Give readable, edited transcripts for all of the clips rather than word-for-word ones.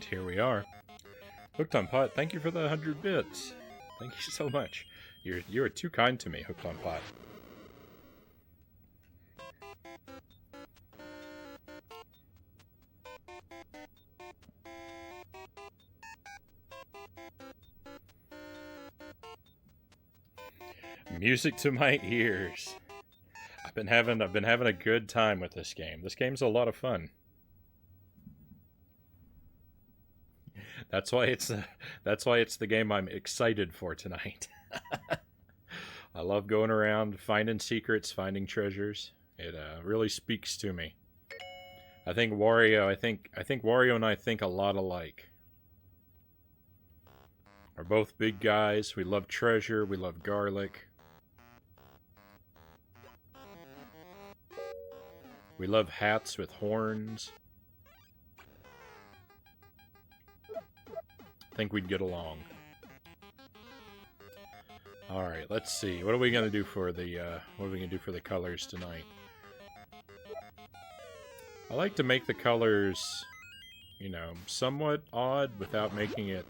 And here we are. Hooked on Pot, thank you for the 100 bits. Thank you so much. You're too kind to me, Hooked on Pot. Music to my ears. I've been having a good time with this game. This game's a lot of fun. That's why it's the game I'm excited for tonight. I love going around finding secrets, finding treasures. It really speaks to me. I think Wario and I think a lot alike. We're both big guys. We love treasure. We love garlic. We love hats with horns. I think we'd get along. All right, let's see. What are we gonna do for the colors tonight? I like to make the colors, you know, somewhat odd without making it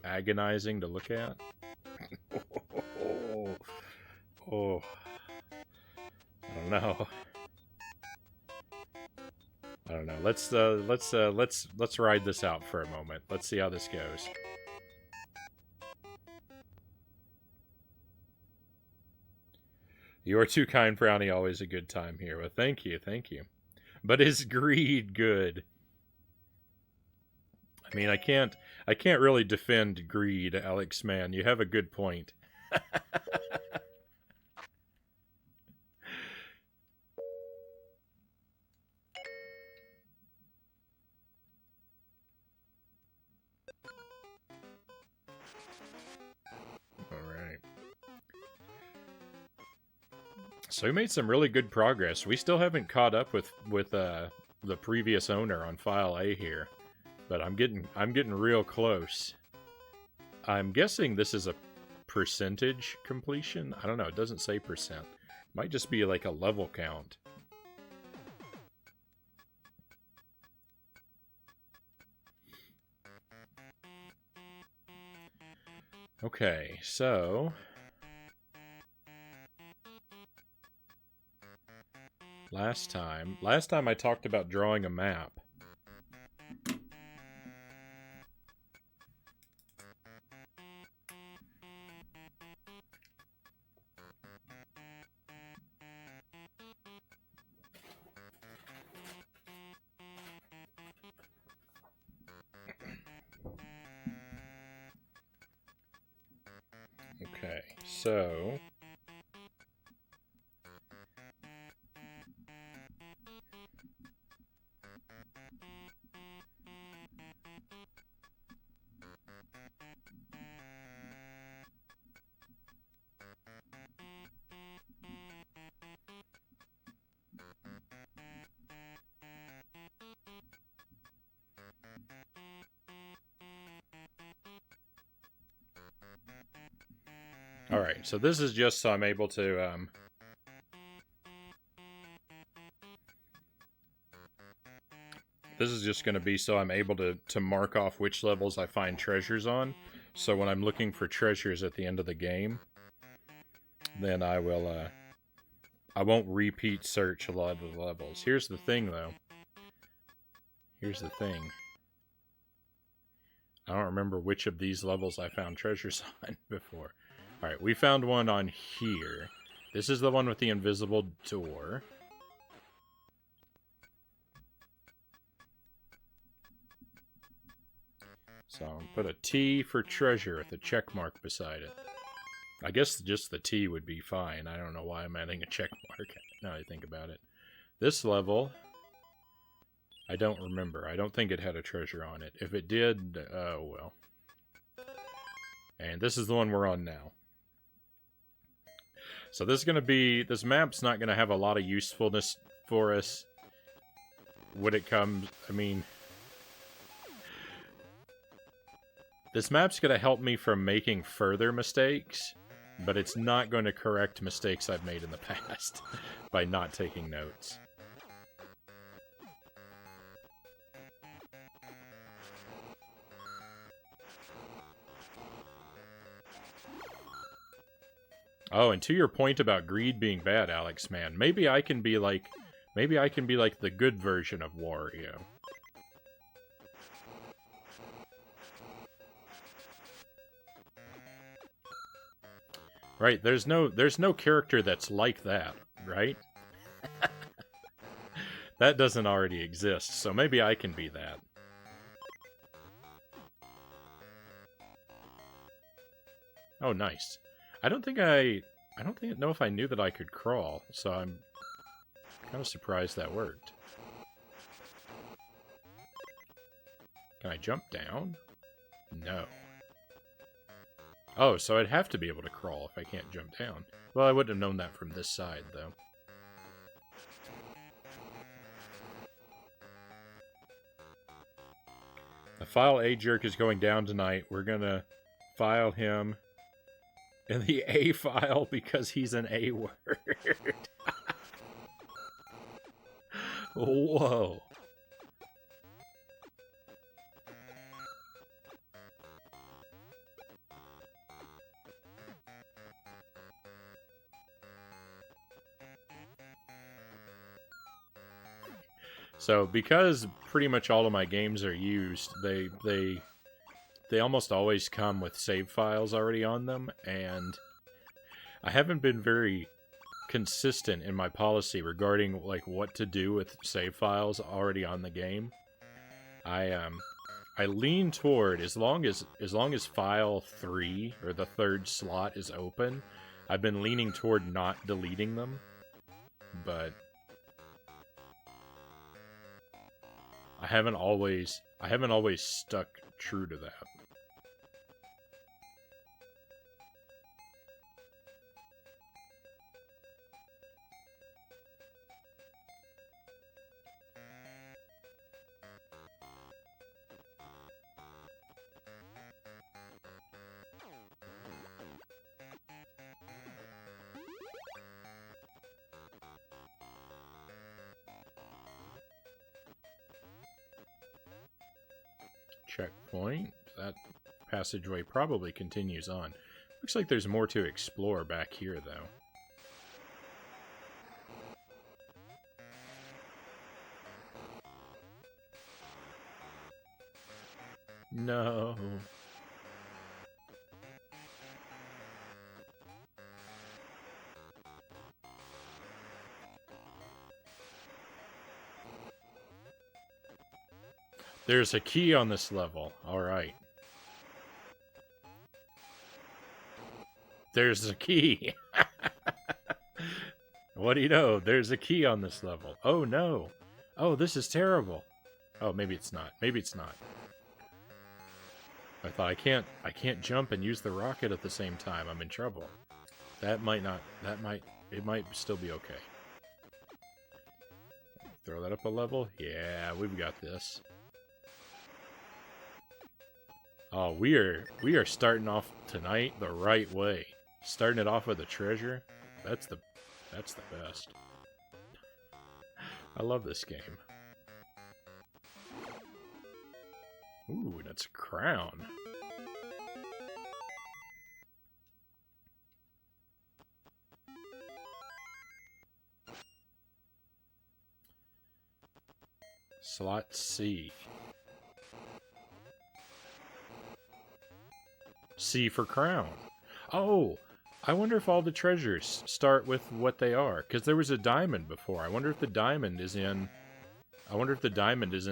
agonizing to look at. Oh, I don't know. I don't know. Let's ride this out for a moment. Let's see how this goes. You're too kind, Frownie. Always a good time here. Well, thank you, thank you. But is greed good? I mean, I can't really defend greed, Alex. Man, you have a good point. So we made some really good progress. We still haven't caught up with the previous owner on File A here, but I'm getting real close. I'm guessing this is a percentage completion. I don't know. It doesn't say percent. Might just be like a level count. Okay, so last time I talked about drawing a map. Okay, so alright, so this is just so I'm able to, this is just going to be so I'm able to mark off which levels I find treasures on. So when I'm looking for treasures at the end of the game, then I will, I won't repeat search a lot of the levels. Here's the thing, though. Here's the thing. I don't remember which of these levels I found treasures on before. Alright, we found one on here. This is the one with the invisible door. So I'll put a T for treasure with a check mark beside it. I guess just the T would be fine. I don't know why I'm adding a check mark now I think about it. This level, I don't remember. I don't think it had a treasure on it. If it did, oh well. And this is the one we're on now. So this is going to be, this map's not going to have a lot of usefulness for us when it comes, I mean, this map's going to help me from making further mistakes, but it's not going to correct mistakes I've made in the past by not taking notes. Oh, and to your point about greed being bad, Alex, man, maybe I can be like the good version of Wario. Right, there's no character that's like that, right? That doesn't already exist, so maybe I can be that. Oh, nice. I don't know if I knew that I could crawl, so I'm kind of surprised that worked. Can I jump down? No. Oh, so I'd have to be able to crawl if I can't jump down. Well, I wouldn't have known that from this side, though. The file A jerk is going down tonight. We're gonna file him in the A file because he's an A word. Whoa. So, because pretty much all of my games are used, they almost always come with save files already on them, and I haven't been very consistent in my policy regarding like what to do with save files already on the game. I lean toward as long as file 3 or the third slot is open, I've been leaning toward not deleting them, but I haven't always stuck true to that. Checkpoint. That passageway probably continues on. Looks like there's more to explore back here, though. No. There's a key on this level. Alright. There's a key. What do you know? There's a key on this level. Oh no. Oh, this is terrible. Oh, maybe it's not. Maybe it's not. I thought I can't jump and use the rocket at the same time. I'm in trouble. It might still be okay. Throw that up a level? Yeah, we've got this. Oh, we are starting off tonight the right way. Starting it off with a treasure. That's the best. I love this game. Ooh, that's a crown. Slot C. C for crown. Oh, I wonder if all the treasures start with what they are. Because there was a diamond before. I wonder if the diamond is in...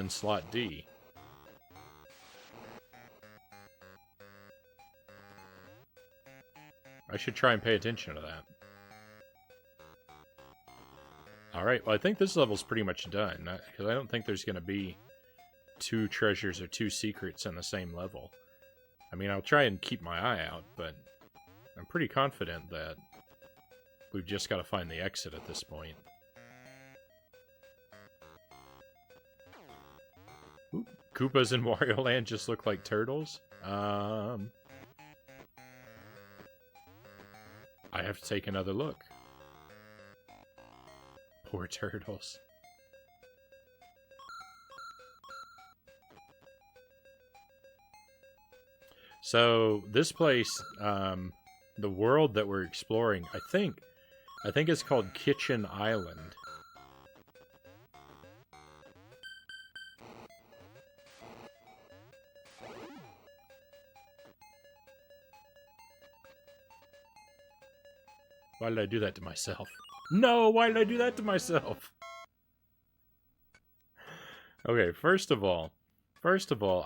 slot D. I should try and pay attention to that. Alright, well I think this level's pretty much done. Because I don't think there's going to be 2 treasures or 2 secrets in the same level. I mean, I'll try and keep my eye out, but I'm pretty confident that we've just got to find the exit at this point. Ooh, Koopas in Wario Land just look like turtles? I have to take another look. Poor turtles. So, this place, the world that we're exploring, I think it's called Kitchen Island. Why did I do that to myself? No, why did I do that to myself? Okay, first of all,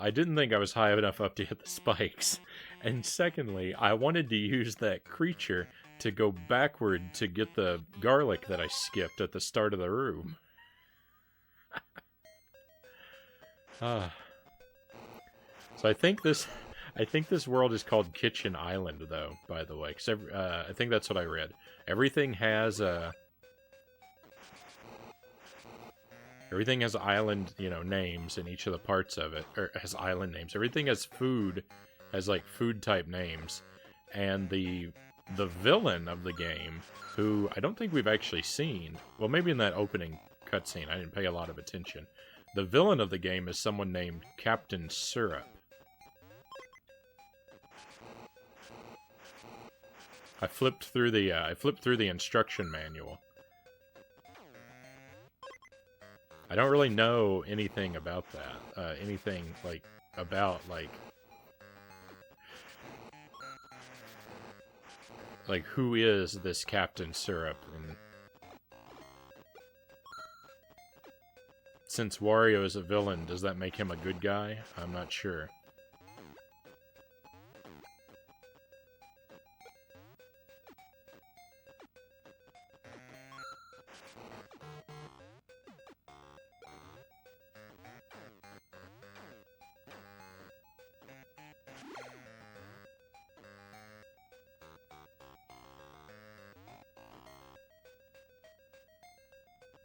I didn't think I was high enough up to hit the spikes. And secondly, I wanted to use that creature to go backward to get the garlic that I skipped at the start of the room. So I think this world is called Kitchen Island, though, by the way. 'Cause I think that's what I read. Everything has island, names in each of the parts of it, or has island names. Everything has food, like food type names, and the villain of the game, who I don't think we've actually seen. Well, maybe in that opening cutscene, I didn't pay a lot of attention. The villain of the game is someone named Captain Syrup. I flipped through the instruction manual. I don't really know anything about that. Anything about who is this Captain Syrup? And since Wario is a villain, does that make him a good guy? I'm not sure.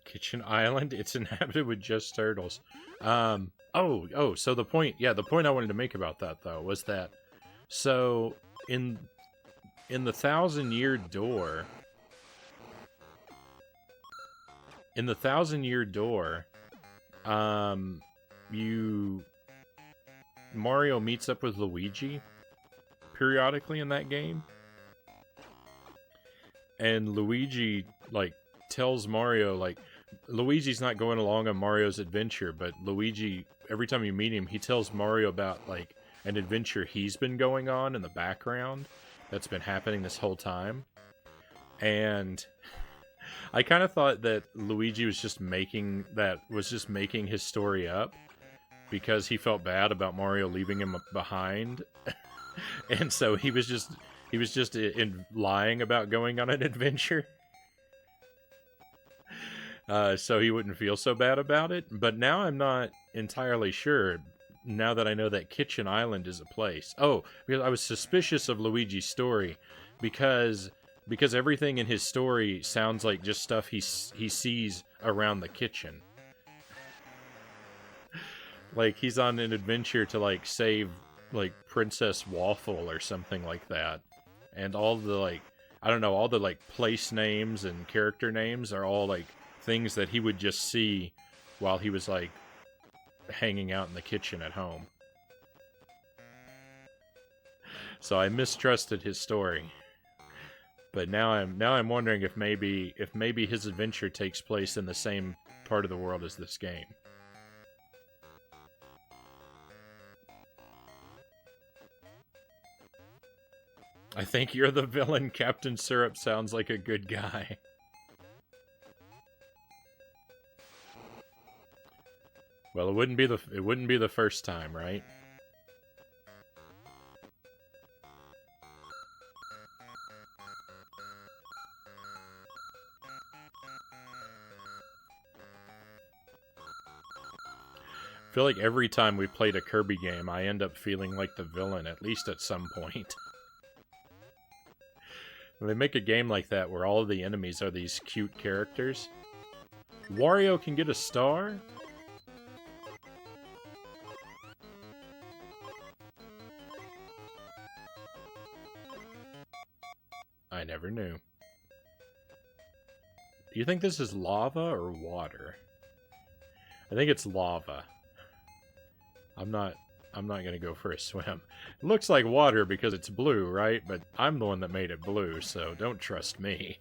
Kitchen Island, it's inhabited with just turtles. So the point I wanted to make about that, though, was that, so, in the Thousand-Year Door, Mario meets up with Luigi periodically in that game, and Luigi, tells Mario, Luigi's not going along on Mario's adventure, but Luigi, every time you meet him, he tells Mario about, an adventure he's been going on in the background that's been happening this whole time. And I kind of thought that Luigi was just making his story up because he felt bad about Mario leaving him behind. And so he was just lying about going on an adventure. So he wouldn't feel so bad about it. But now I'm not entirely sure, now that I know that Kitchen Island is a place. Oh, because I was suspicious of Luigi's story, because everything in his story sounds like just stuff he sees around the kitchen. He's on an adventure to, save, Princess Waffle or something like that. And all the, all the, place names and character names are all, things that he would just see while he was, hanging out in the kitchen at home. So I mistrusted his story. But now I'm wondering if maybe his adventure takes place in the same part of the world as this game. I think you're the villain. Captain Syrup sounds like a good guy. Well, it wouldn't be the first time, right? I feel like every time we played a Kirby game, I end up feeling like the villain, at least at some point. When they make a game like that where all of the enemies are these cute characters. Wario can get a star? I never knew. Do you think this is lava or water? I think it's lava. I'm not I'm not gonna go for a swim. It looks like water because it's blue, right? But I'm the one that made it blue, so don't trust me.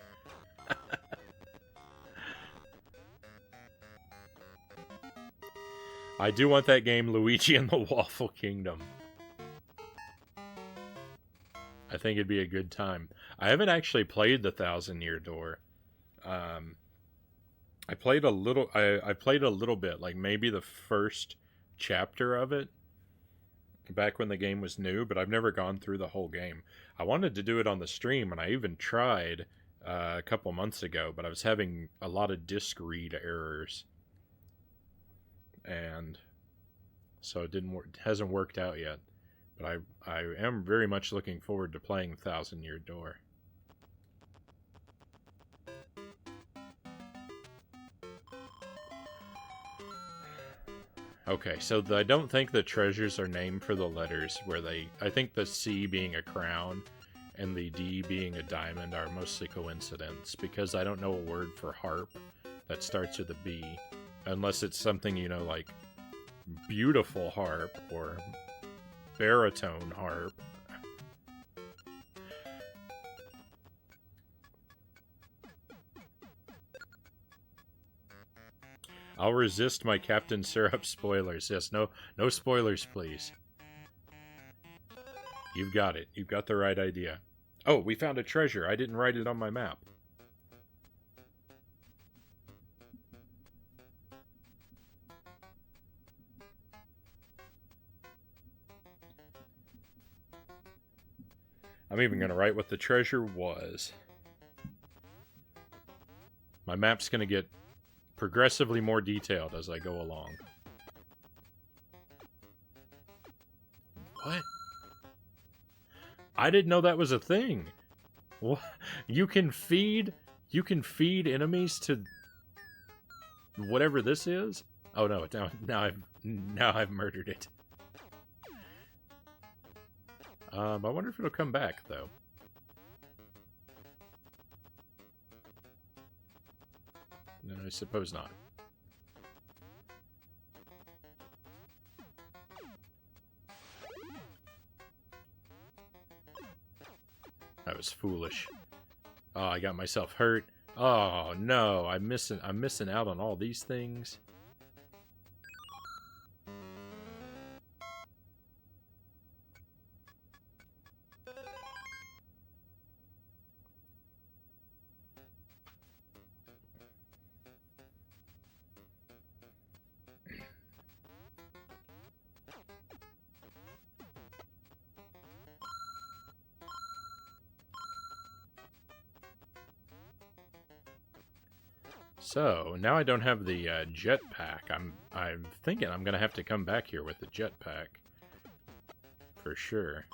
I do want that game, Luigi and the Waffle Kingdom. I think it'd be a good time. I haven't actually played the Thousand Year Door. I played a little. I played a little bit, like maybe the first chapter of it, back when the game was new. But I've never gone through the whole game. I wanted to do it on the stream, and I even tried a couple months ago, but I was having a lot of disk read errors, and so it didn't work. It hasn't worked out yet. But I am very much looking forward to playing Thousand Year Door. Okay, so I don't think the treasures are named for the letters, where I think the C being a crown and the D being a diamond are mostly coincidence, because I don't know a word for harp that starts with a B, unless it's something, you know, like beautiful harp or baritone harp. I'll resist my Captain Syrup spoilers. Yes, no spoilers, please. You've got it. You've got the right idea. Oh, we found a treasure. I didn't write it on my map. I'm even going to write what the treasure was. My map's going to get progressively more detailed as I go along. What? I didn't know that was a thing. What? You can feed enemies to whatever this is? Oh no, now I've murdered it. I wonder if it'll come back though. No, I suppose not. That was foolish. Oh, I got myself hurt. Oh no, I'm missing out on all these things. So, now I don't have the jetpack. I'm thinking I'm going to have to come back here with the jetpack. For sure.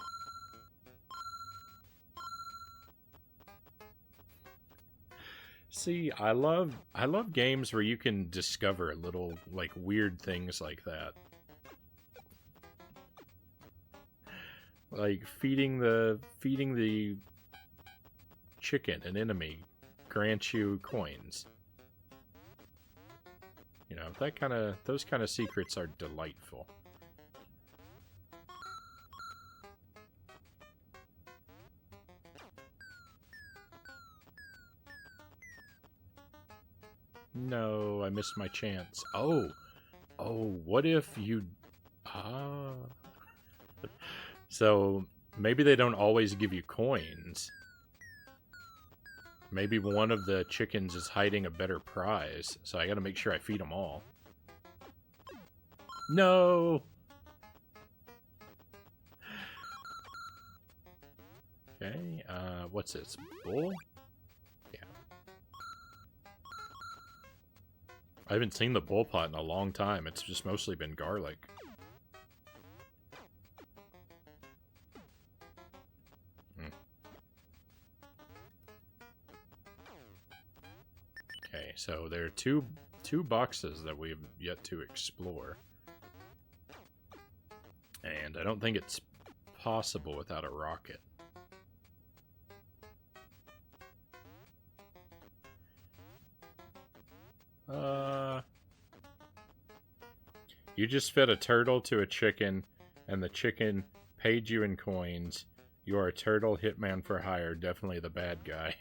See, I love games where you can discover little, like, weird things like that. Like, feeding the chicken, an enemy, grants you coins. You know, those kind of secrets are delightful. No, I missed my chance. Oh, what if you... So, maybe they don't always give you coins. Maybe one of the chickens is hiding a better prize, so I gotta make sure I feed them all. No! Okay, what's this? Bull? Yeah. I haven't seen the bull pot in a long time. It's just mostly been garlic. Okay, so there are two boxes that we've yet to explore. And I don't think it's possible without a rocket. You just fed a turtle to a chicken, and the chicken paid you in coins. You are a turtle hitman for hire, definitely the bad guy.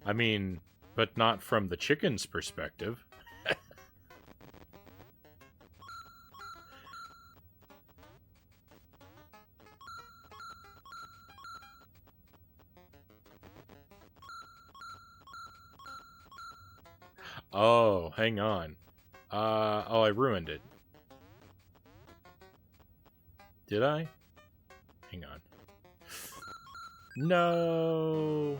I mean, but not from the chicken's perspective. Oh, hang on. Oh, I ruined it. Did I? Hang on. No!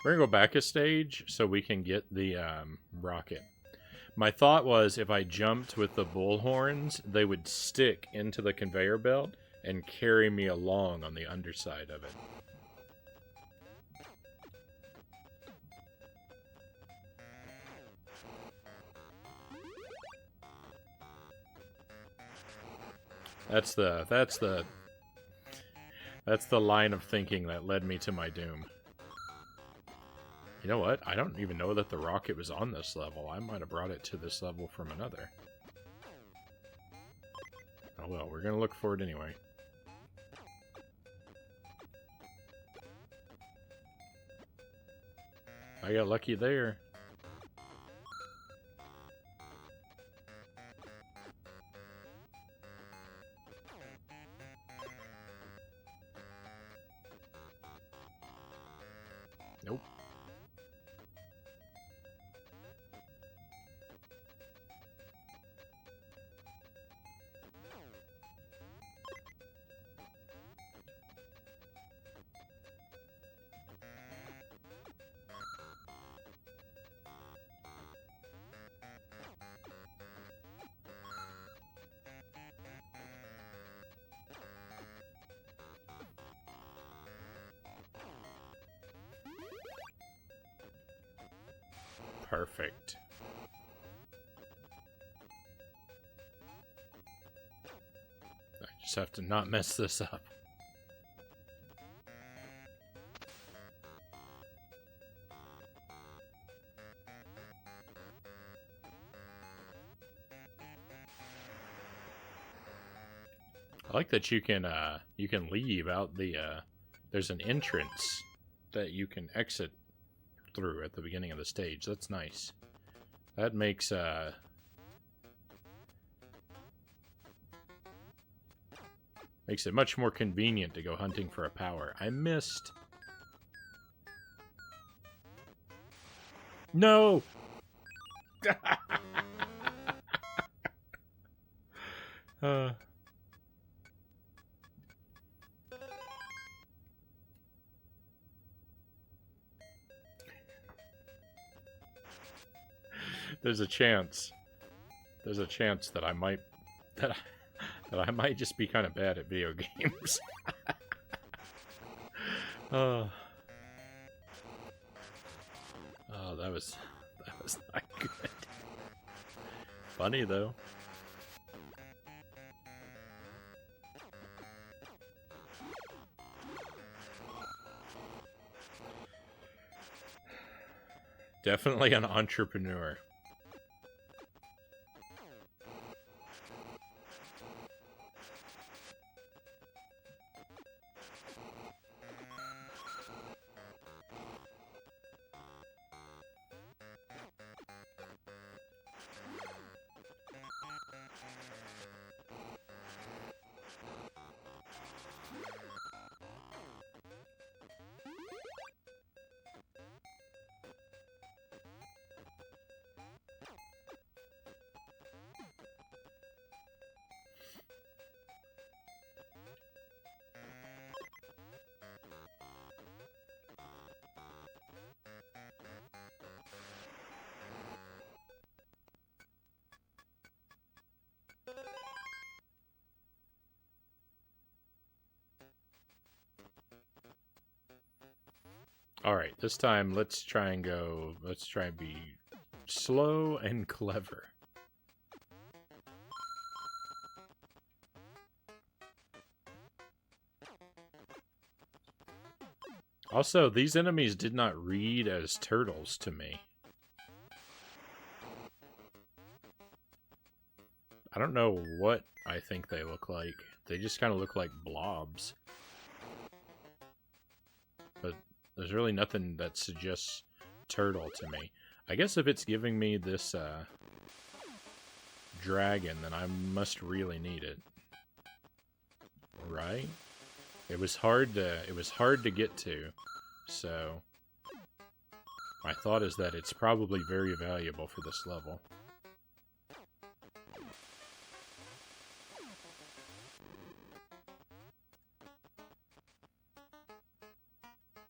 We're gonna go back a stage so we can get the rocket. My thought was if I jumped with the bull horns, they would stick into the conveyor belt and carry me along on the underside of it. That's the line of thinking that led me to my doom. You know what? I don't even know that the rocket was on this level. I might have brought it to this level from another. Oh well, we're gonna look for it anyway. I got lucky there. Nope. Perfect. I just have to not mess this up. I like that you can leave out the there's an entrance that you can exit through at the beginning of the stage. That's nice. That makes it much more convenient to go hunting for a power. I missed. No. There's a chance. There's a chance that I might that I might just be kind of bad at video games. Oh, that was not good. Funny though. Definitely an entrepreneur. Alright, this time let's try and be slow and clever. Also, these enemies did not read as turtles to me. I don't know what I think they look like. They just kind of look like blobs. But there's really nothing that suggests turtle to me. I guess if it's giving me this dragon, then I must really need it. Right? It was hard to get to. So my thought is that it's probably very valuable for this level.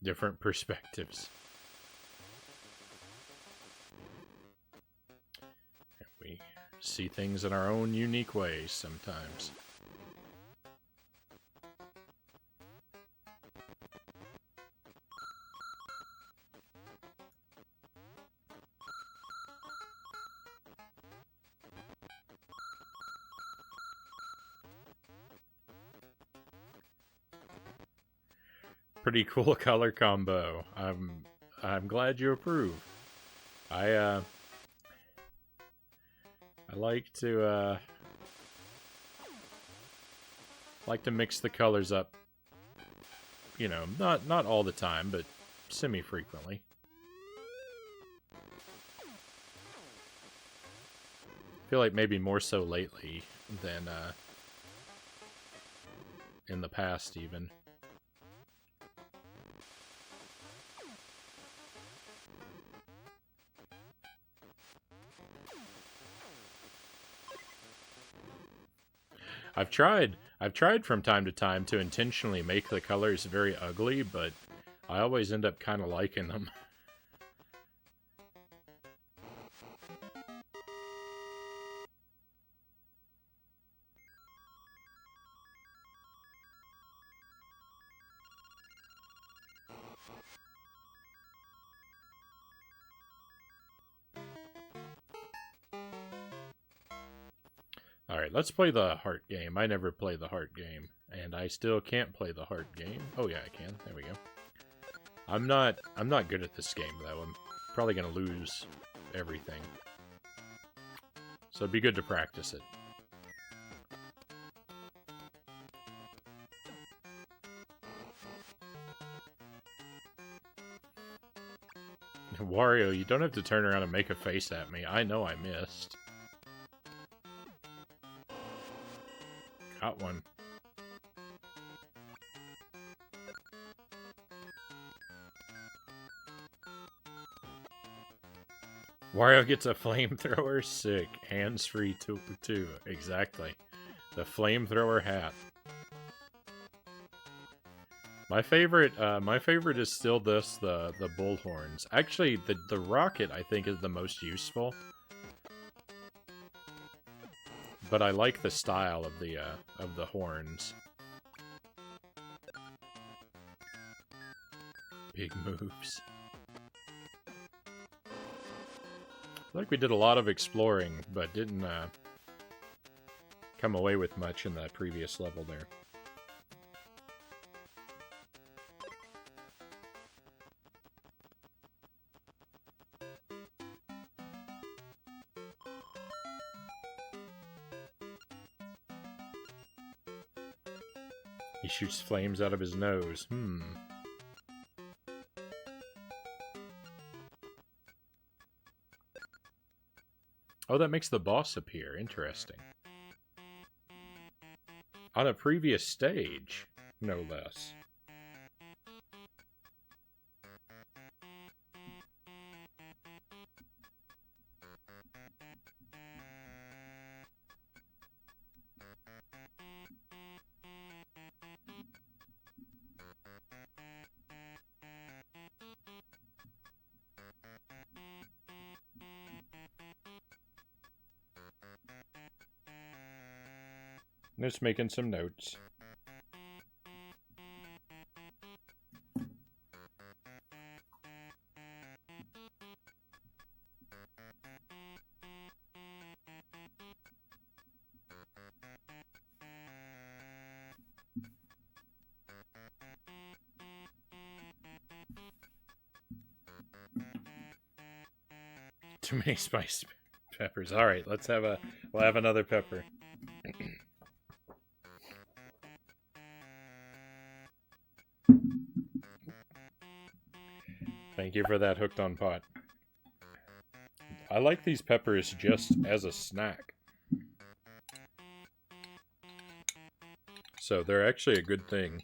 Different perspectives. And we see things in our own unique ways sometimes. Pretty cool color combo. I'm glad you approve. I like to mix the colors up. You know, not all the time, but semi-frequently. I feel like maybe more so lately than in the past even. I've tried from time to time to intentionally make the colors very ugly, but I always end up kind of liking them. Alright, let's play the heart game. I never play the heart game, and I still can't play the heart game. Oh yeah, I can. There we go. I'm not good at this game, though. I'm probably going to lose everything. So it'd be good to practice it. Wario, you don't have to turn around and make a face at me. I know I missed. Got one. Wario gets a flamethrower. Sick. Hands-free too. Exactly. The Flamethrower Hat. My favorite is still this, the bullhorns. Actually, the rocket I think is the most useful. But I like the style of the horns. Big moves. I feel like we did a lot of exploring, but didn't come away with much in that previous level there. He shoots flames out of his nose. Oh, that makes the boss appear. Interesting. On a previous stage, no less. Just making some notes. Too many spice peppers. All right, we'll have another pepper. Thank you for that hooked on pot. I like these peppers just as a snack. So they're actually a good thing.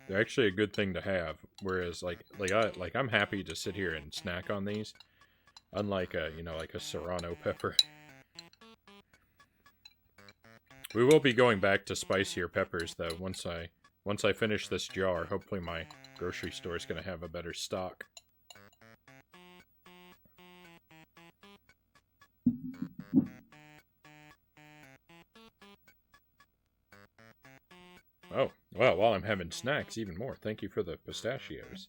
They're actually a good thing to have. Whereas I'm happy to sit here and snack on these. Unlike like a serrano pepper. We will be going back to spicier peppers though once I finish this jar. Hopefully my grocery store is going to have a better stock. Oh, well, while I'm having snacks, even more. Thank you for the pistachios.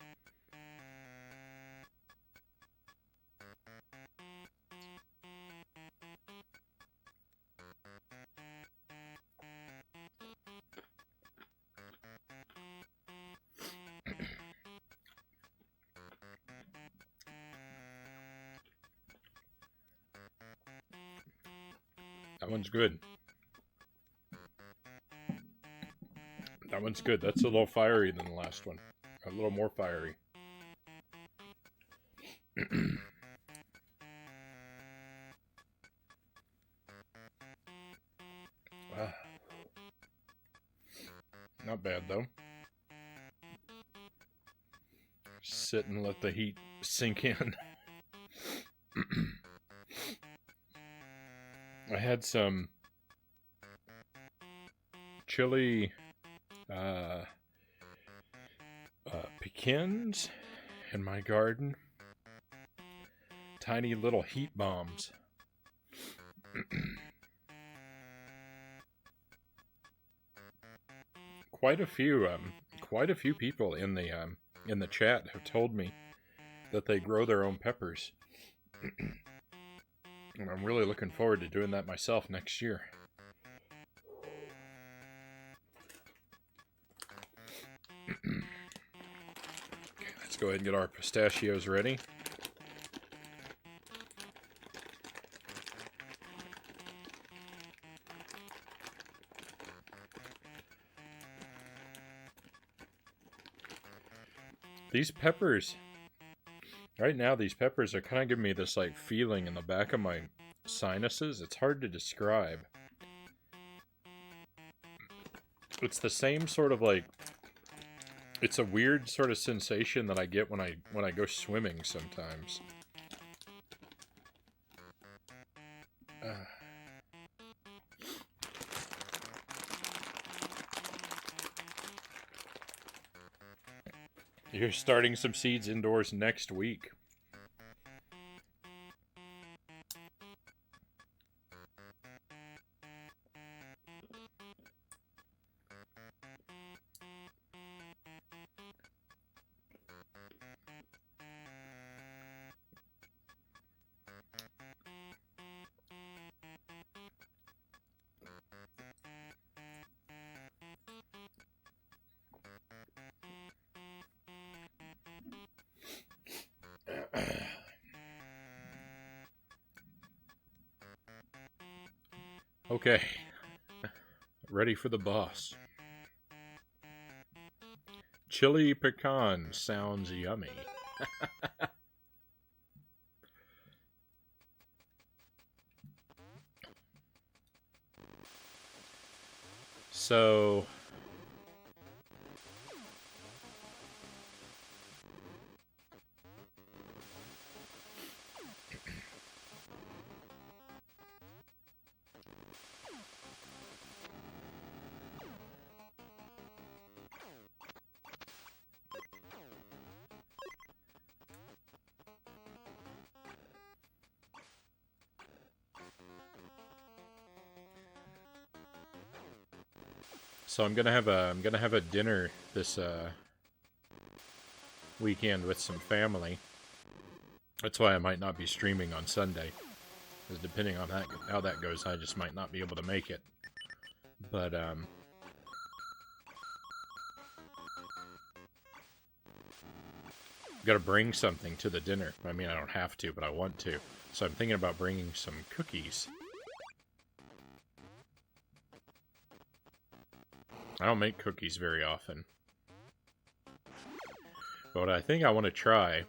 That one's good. That one's good. That's a little fiery than the last one. A little more fiery. Not bad, though. Sit and let the heat sink in. I had some chili pecans in my garden. Tiny little heat bombs. Quite a few people in the chat have told me that they grow their own peppers. And I'm really looking forward to doing that myself next year. Okay, let's go ahead and get our pistachios ready. These peppers, right now, these peppers are kind of giving me this like feeling in the back of my sinuses. It's hard to describe. It's the same sort of like, it's a weird sort of sensation that I get when I go swimming sometimes. You're starting some seeds indoors next week. Okay, ready for the boss. Chili pecan sounds yummy. So, I'm gonna have a dinner this weekend with some family. That's why I might not be streaming on Sunday, because depending on how that goes, I just might not be able to make it. But Gotta bring something to the dinner. I mean, I don't have to, but I want to. So I'm thinking about bringing some cookies. I don't make cookies very often. But what I think I want to try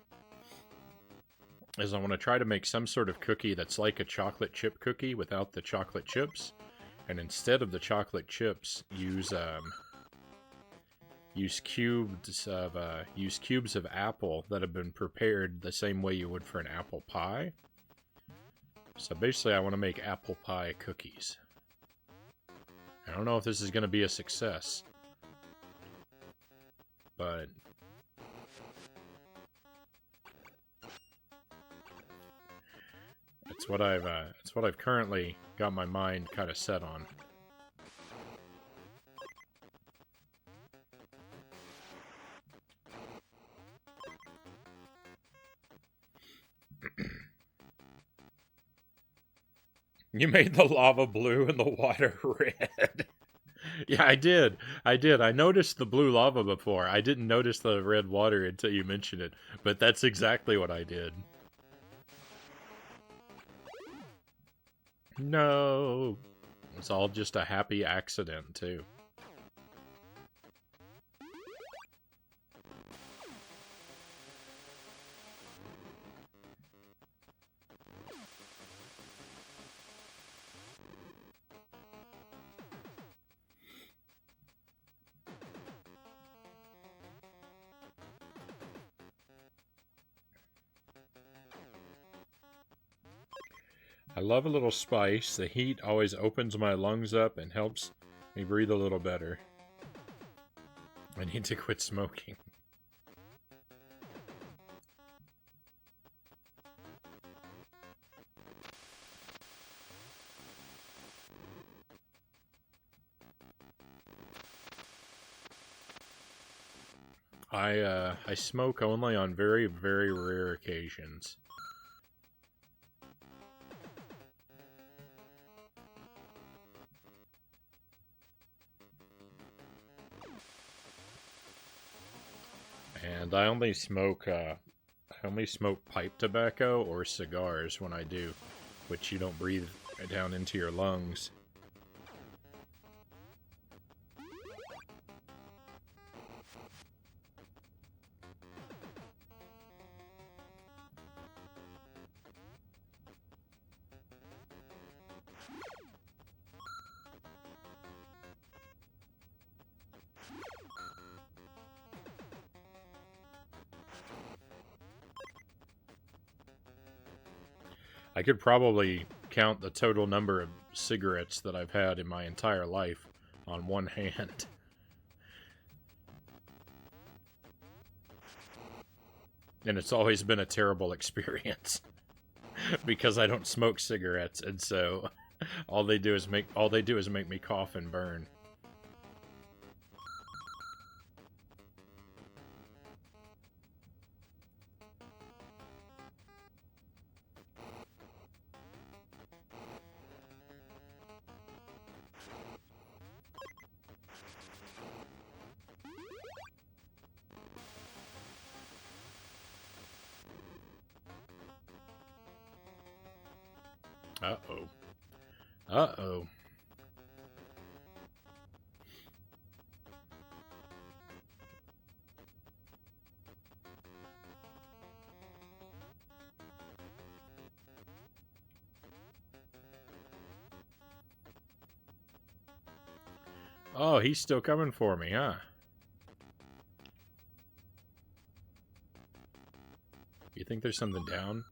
is I want to try to make some sort of cookie that's like a chocolate chip cookie without the chocolate chips. And instead of the chocolate chips, use cubes of apple that have been prepared the same way you would for an apple pie. So basically I want to make apple pie cookies. I don't know if this is going to be a success, but it's what I've currently got my mind kind of set on. You made the lava blue and the water red. Yeah, I did. I noticed the blue lava before. I didn't notice the red water until you mentioned it. But that's exactly what I did. No. It's all just a happy accident, too. I love a little spice. The heat always opens my lungs up and helps me breathe a little better. I need to quit smoking. I smoke only on very, very rare occasions. And I only smoke pipe tobacco or cigars when I do, which you don't breathe down into your lungs. I could probably count the total number of cigarettes that I've had in my entire life on one hand. And it's always been a terrible experience. Because I don't smoke cigarettes, and so all they do is make me cough and burn. Uh-oh. Uh-oh. Oh, he's still coming for me, huh? You think there's something down?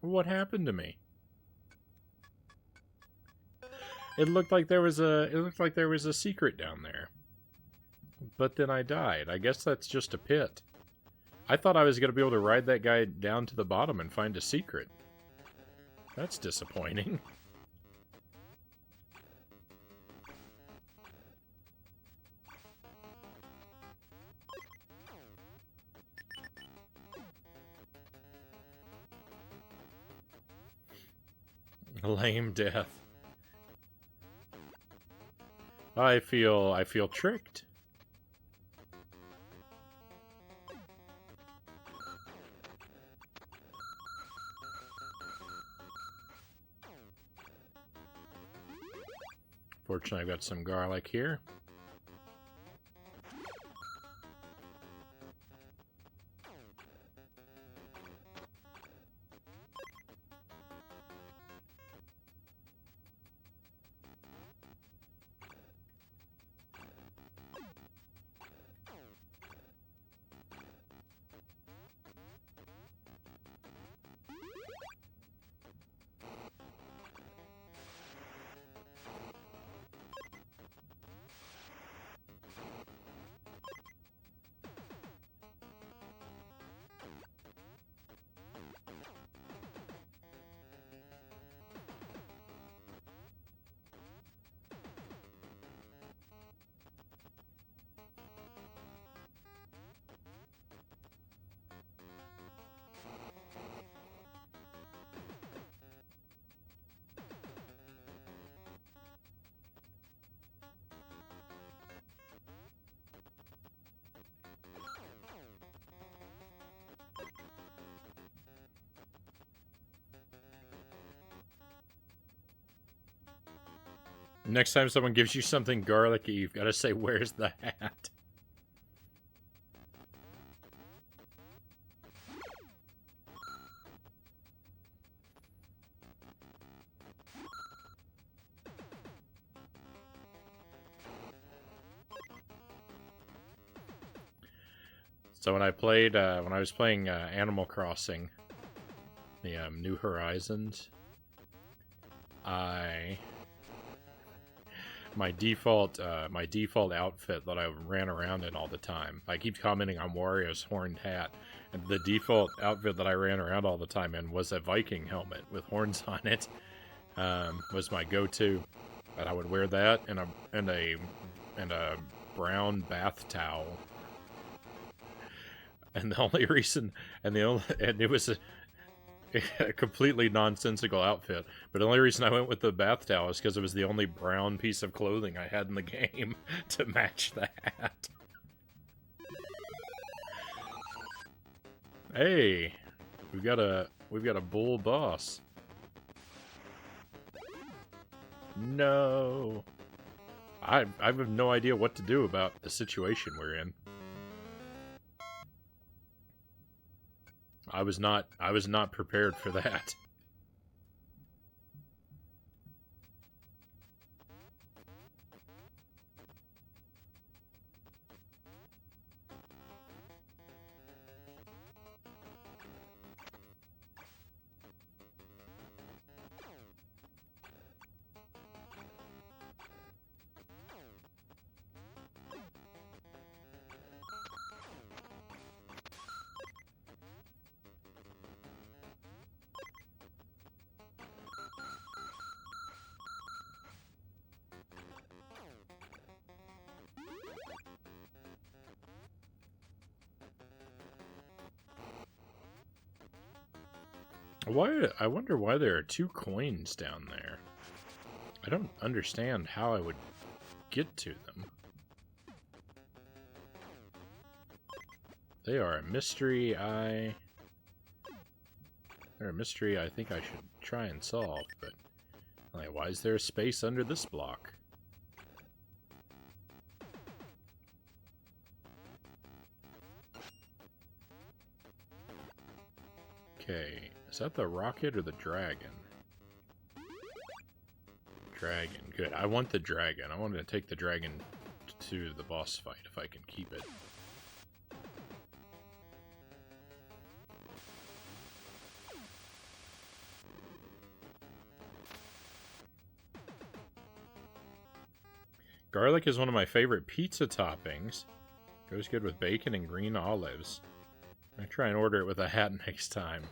What happened to me? It looked like there was a secret down there. But then I died. I guess that's just a pit. I thought I was going to be able to ride that guy down to the bottom and find a secret. That's disappointing. Lame death. I feel tricked. Fortunately, I've got some garlic here. Next time someone gives you something garlicky, you've got to say, "Where's the hat?" So when I was playing Animal Crossing, the New Horizons, my default outfit that I ran around in all the time. I keep commenting on Wario's horned hat, and the default outfit that I ran around all the time in was a Viking helmet with horns on it. Was my go-to, and I would wear that and a brown bath towel. And the only reason, and it was a completely nonsensical outfit, but the only reason I went with the bath towel is because it was the only brown piece of clothing I had in the game to match the hat. Hey, we've got a bull boss. No, I have no idea what to do about the situation we're in. I was not prepared for that. I wonder why there are 2 coins down there. I don't understand how I would get to them. They are a mystery they're a mystery I think I should try and solve, but like, why is there a space under this block? Okay, is that the rocket or the dragon? Dragon, good. I want the dragon. I want to take the dragon to the boss fight if I can keep it. Garlic is one of my favorite pizza toppings. Goes good with bacon and green olives. I try and order it with a hat next time.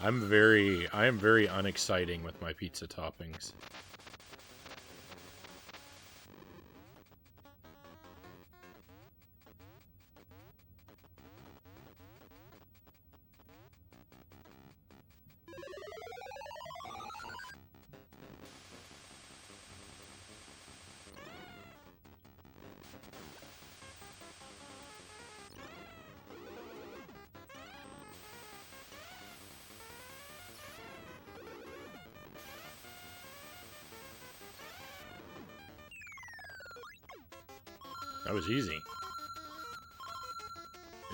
I am very unexciting with my pizza toppings. That was easy.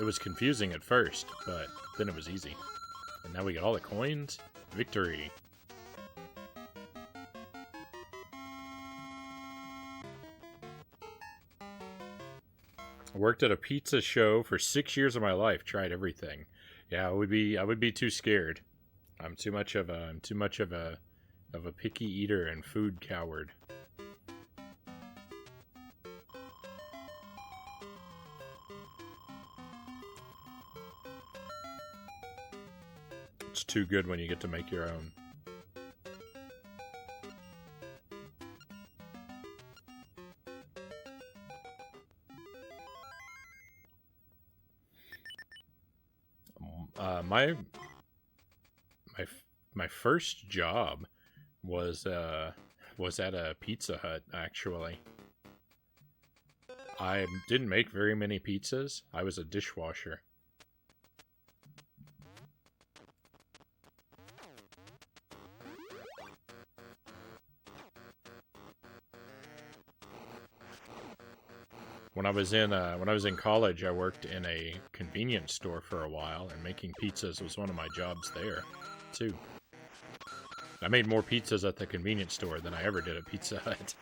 It was confusing at first, but then it was easy. And now we got all the coins. Victory. I worked at a pizza show for 6 years of my life. Tried everything. Yeah, I would be too scared. I'm too much of a picky eater and food coward. It's too good when you get to make your own. My first job was at a Pizza Hut, actually. I didn't make very many pizzas. I was a dishwasher. When I was in college, I worked in a convenience store for a while, and making pizzas was one of my jobs there, too. I made more pizzas at the convenience store than I ever did at Pizza Hut.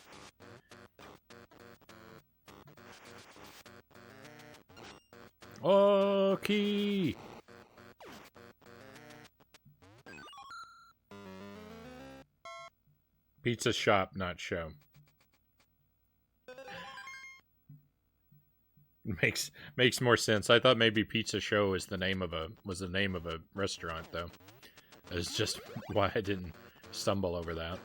Oh, key! Pizza shop, not show. Makes more sense. I thought maybe Pizza Show was the name of a restaurant, though. That's just why I didn't stumble over that.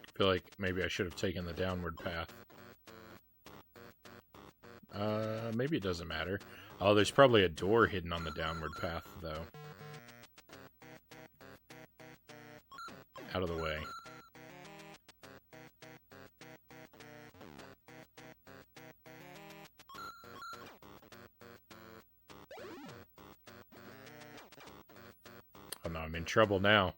I feel like maybe I should have taken the downward path. Maybe it doesn't matter. Oh, there's probably a door hidden on the downward path, though. Out of the way. Oh no, I'm in trouble now.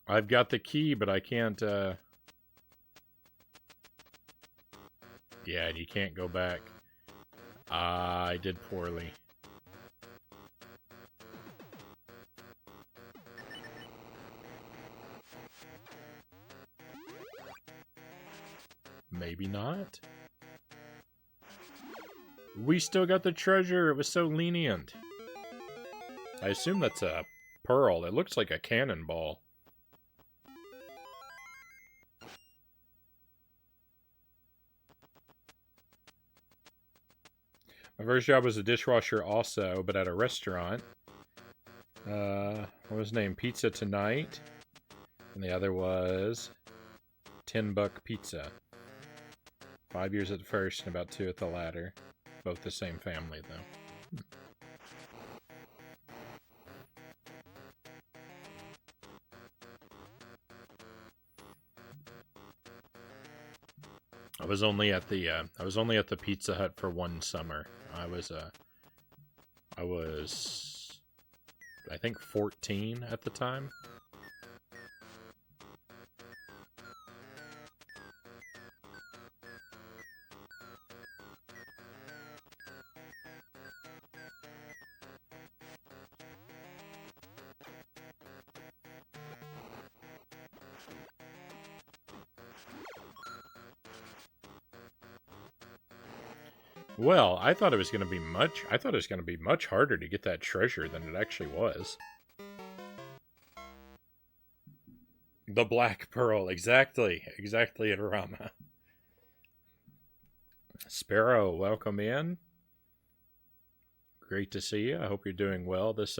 I've got the key, but I can't, Yeah, you can't go back. I did poorly. Maybe not. We still got the treasure. It was so lenient. I assume that's a pearl. It looks like a cannonball. My first job was a dishwasher also, but at a restaurant. What was his name? Pizza Tonight. And the other was $10 Pizza. 5 years at the first and about 2 at the latter. Both the same family, though. I was only at the Pizza Hut for one summer. I was I think 14 at the time. Well, I thought it was going to be much harder to get that treasure than it actually was. The Black Pearl, exactly, Rama. Sparrow, welcome in. Great to see you. I hope you're doing well this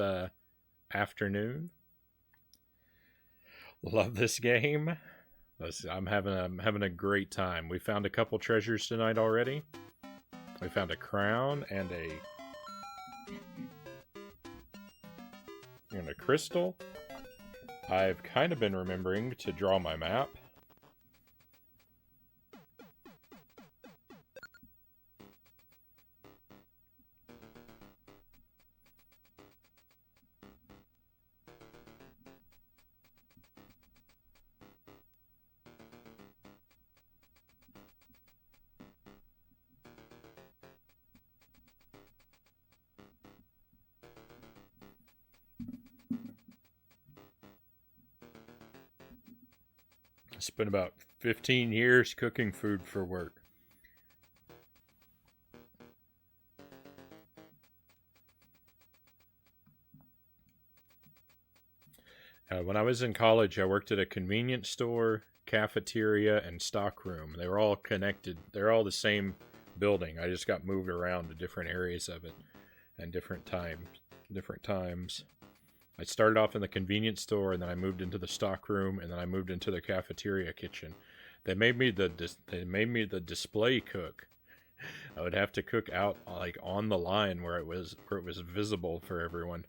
afternoon. Love this game. I'm having a great time. We found a couple treasures tonight already. We found a crown and a crystal. I've kind of been remembering to draw my map. I spent about 15 years cooking food for work. When I was in college, I worked at a convenience store, cafeteria, and stockroom. They were all connected. They're all the same building. I just got moved around to different areas of it and different times. I started off in the convenience store, and then I moved into the stockroom, and then I moved into the cafeteria kitchen. They made me the display cook. I would have to cook out like on the line where it was visible for everyone.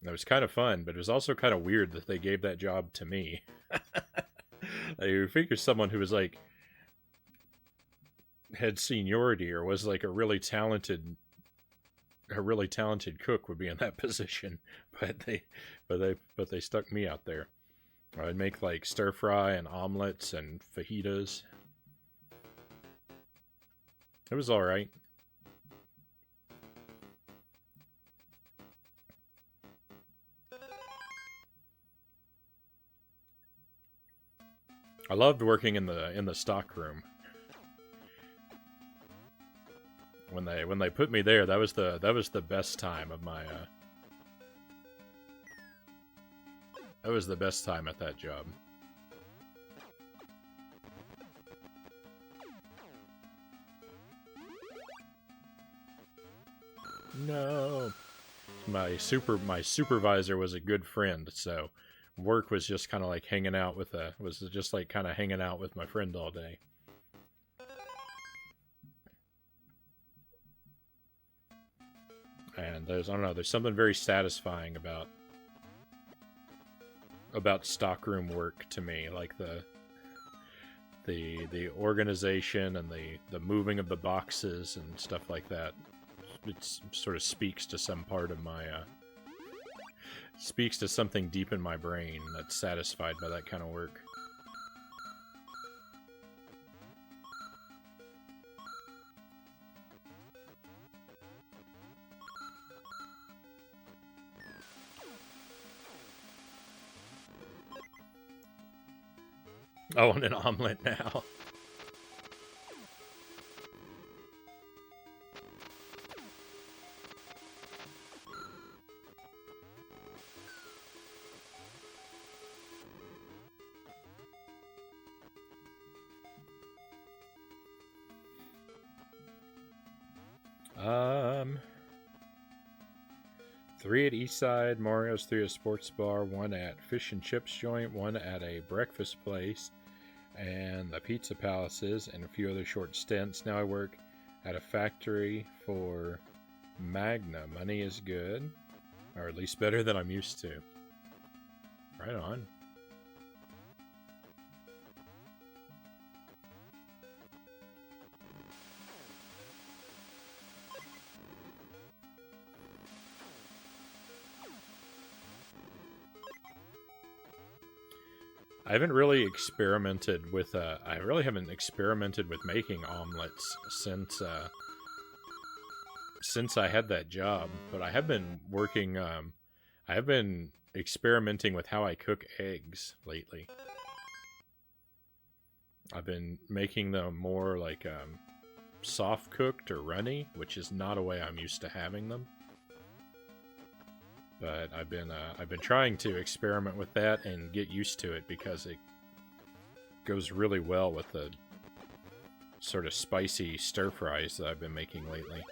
It was kind of fun, but it was also kind of weird that they gave that job to me. You figure someone who was like had seniority or was like a really talented cook would be in that position, but they stuck me out there. I'd make like stir fry and omelets and fajitas. It was all right. I loved working in the stock room. When they put me there, that was the best time of my that was the best time at that job. No. My supervisor was a good friend, so work was just kind of like hanging out with my friend all day. And I don't know, there's something very satisfying about stockroom work to me, like the organization and the moving of the boxes and stuff like that. It sort of speaks to some part of my speaks to something deep in my brain that's satisfied by that kind of work. I want an omelet now. Three at Eastside, Mario's, 3 at a sports bar, 1 at fish and chips joint, 1 at a breakfast place, and the Pizza Palaces, and a few other short stints. Now I work at a factory for Magna. Money is good, or at least better than I'm used to. Right on. I haven't really experimented with I really haven't experimented with making omelets since I had that job, but I have been working I have been experimenting with how I cook eggs lately. I've been making them more like soft cooked or runny, which is not a way I'm used to having them. But I've been trying to experiment with that and get used to it because it goes really well with the sort of spicy stir fries that I've been making lately.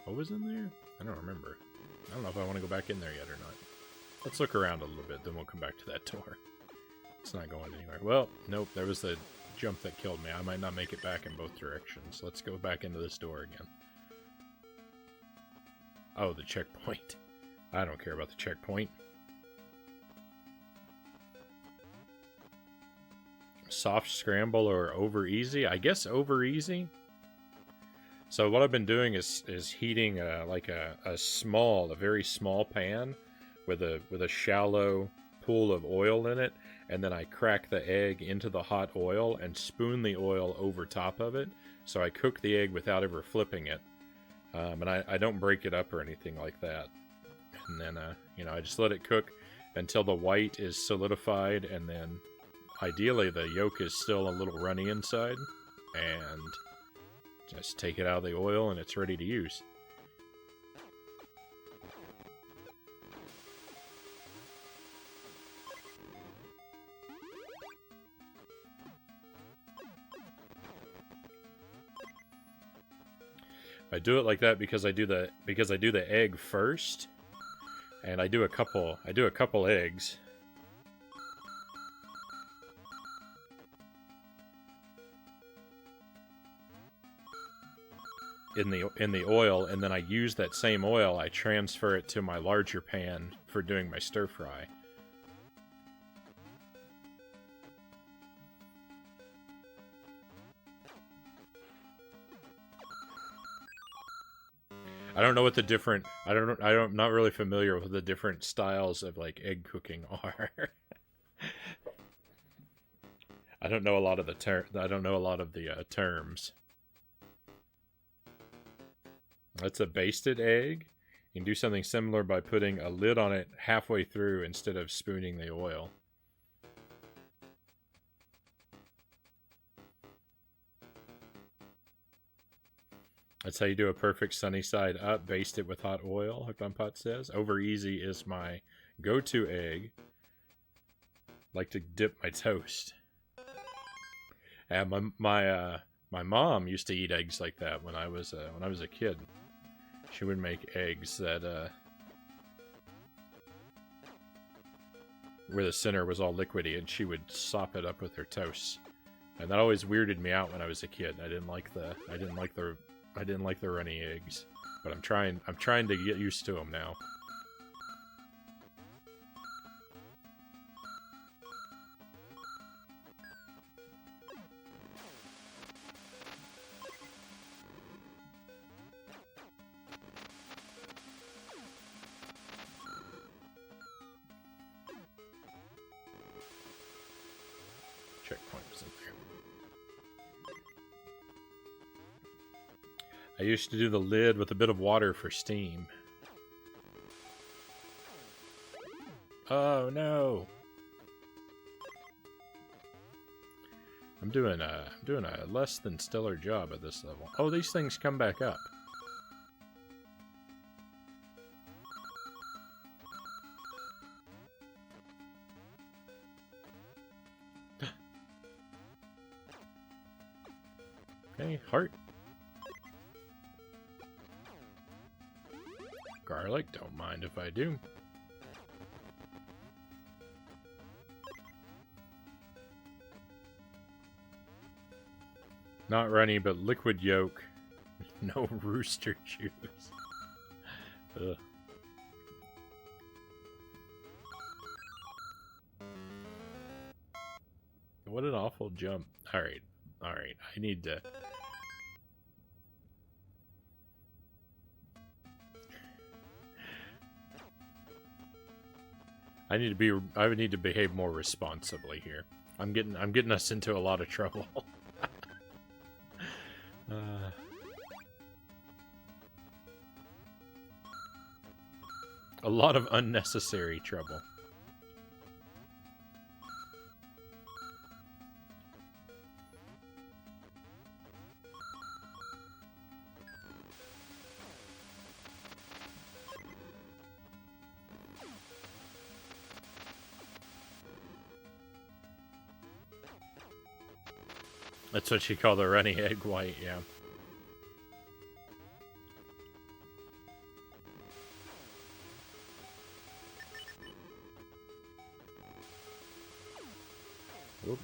What was in there? I don't remember. I don't know if I want to go back in there yet or not. Let's look around a little bit, then we'll come back to that door. It's not going anywhere. Well, nope, there was the jump that killed me. I might not make it back in both directions. Let's go back into this door again. Oh, the checkpoint. I don't care about the checkpoint. Soft scramble or over easy? I guess over easy. So what I've been doing is heating like a very small pan with a shallow pool of oil in it, and then I crack the egg into the hot oil and spoon the oil over top of it. So I cook the egg without ever flipping it, and I don't break it up or anything like that. And then you know, I just let it cook until the white is solidified, and then ideally the yolk is still a little runny inside, and just take it out of the oil and it's ready to use. I do it like that because I do the egg first, and I do a couple eggs. In the oil, and then I use that same oil, I transfer it to my larger pan for doing my stir fry. I don't know what the different I'm not really familiar with the different styles of like egg cooking are. I don't know a lot of the terms. That's a basted egg. You can do something similar by putting a lid on it halfway through instead of spooning the oil. That's how you do a perfect sunny side up. Baste it with hot oil, Hooked on Pot says. Over easy is my go-to egg. Like to dip my toast. And my mom used to eat eggs like that when I was a kid. She would make eggs that where the center was all liquidy, and she would sop it up with her toast. And that always weirded me out when I was a kid. I didn't like the runny eggs, but I'm trying to get used to them now. Checkpoint was in there. I used to do the lid with a bit of water for steam. Oh no! I'm doing a less than stellar job at this level. Oh, these things come back up. Okay, heart. Garlic, don't mind if I do. Not runny, but liquid yolk. No rooster juice. Ugh. What an awful jump. Alright. Alright. I need to... I would need to behave more responsibly here. I'm getting us into a lot of trouble. A lot of unnecessary trouble. That's what you call the runny egg white, yeah. Whoop.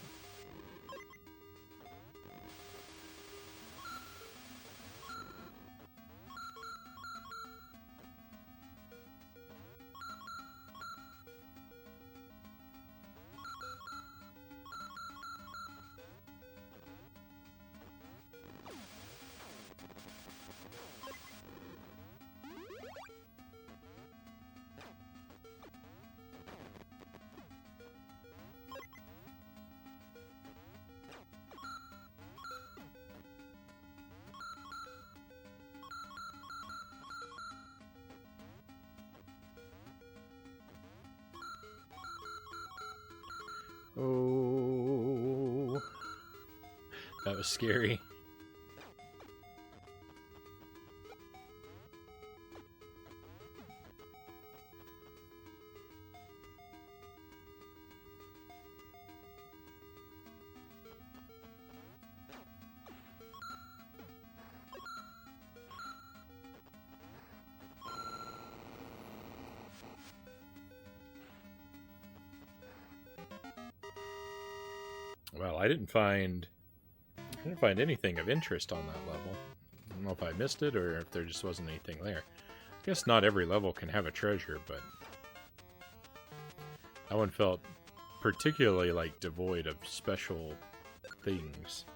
Oh, that was scary. Well, I didn't find anything of interest on that level. I don't know if I missed it or if there just wasn't anything there. I guess not every level can have a treasure, but that one felt particularly like devoid of special things.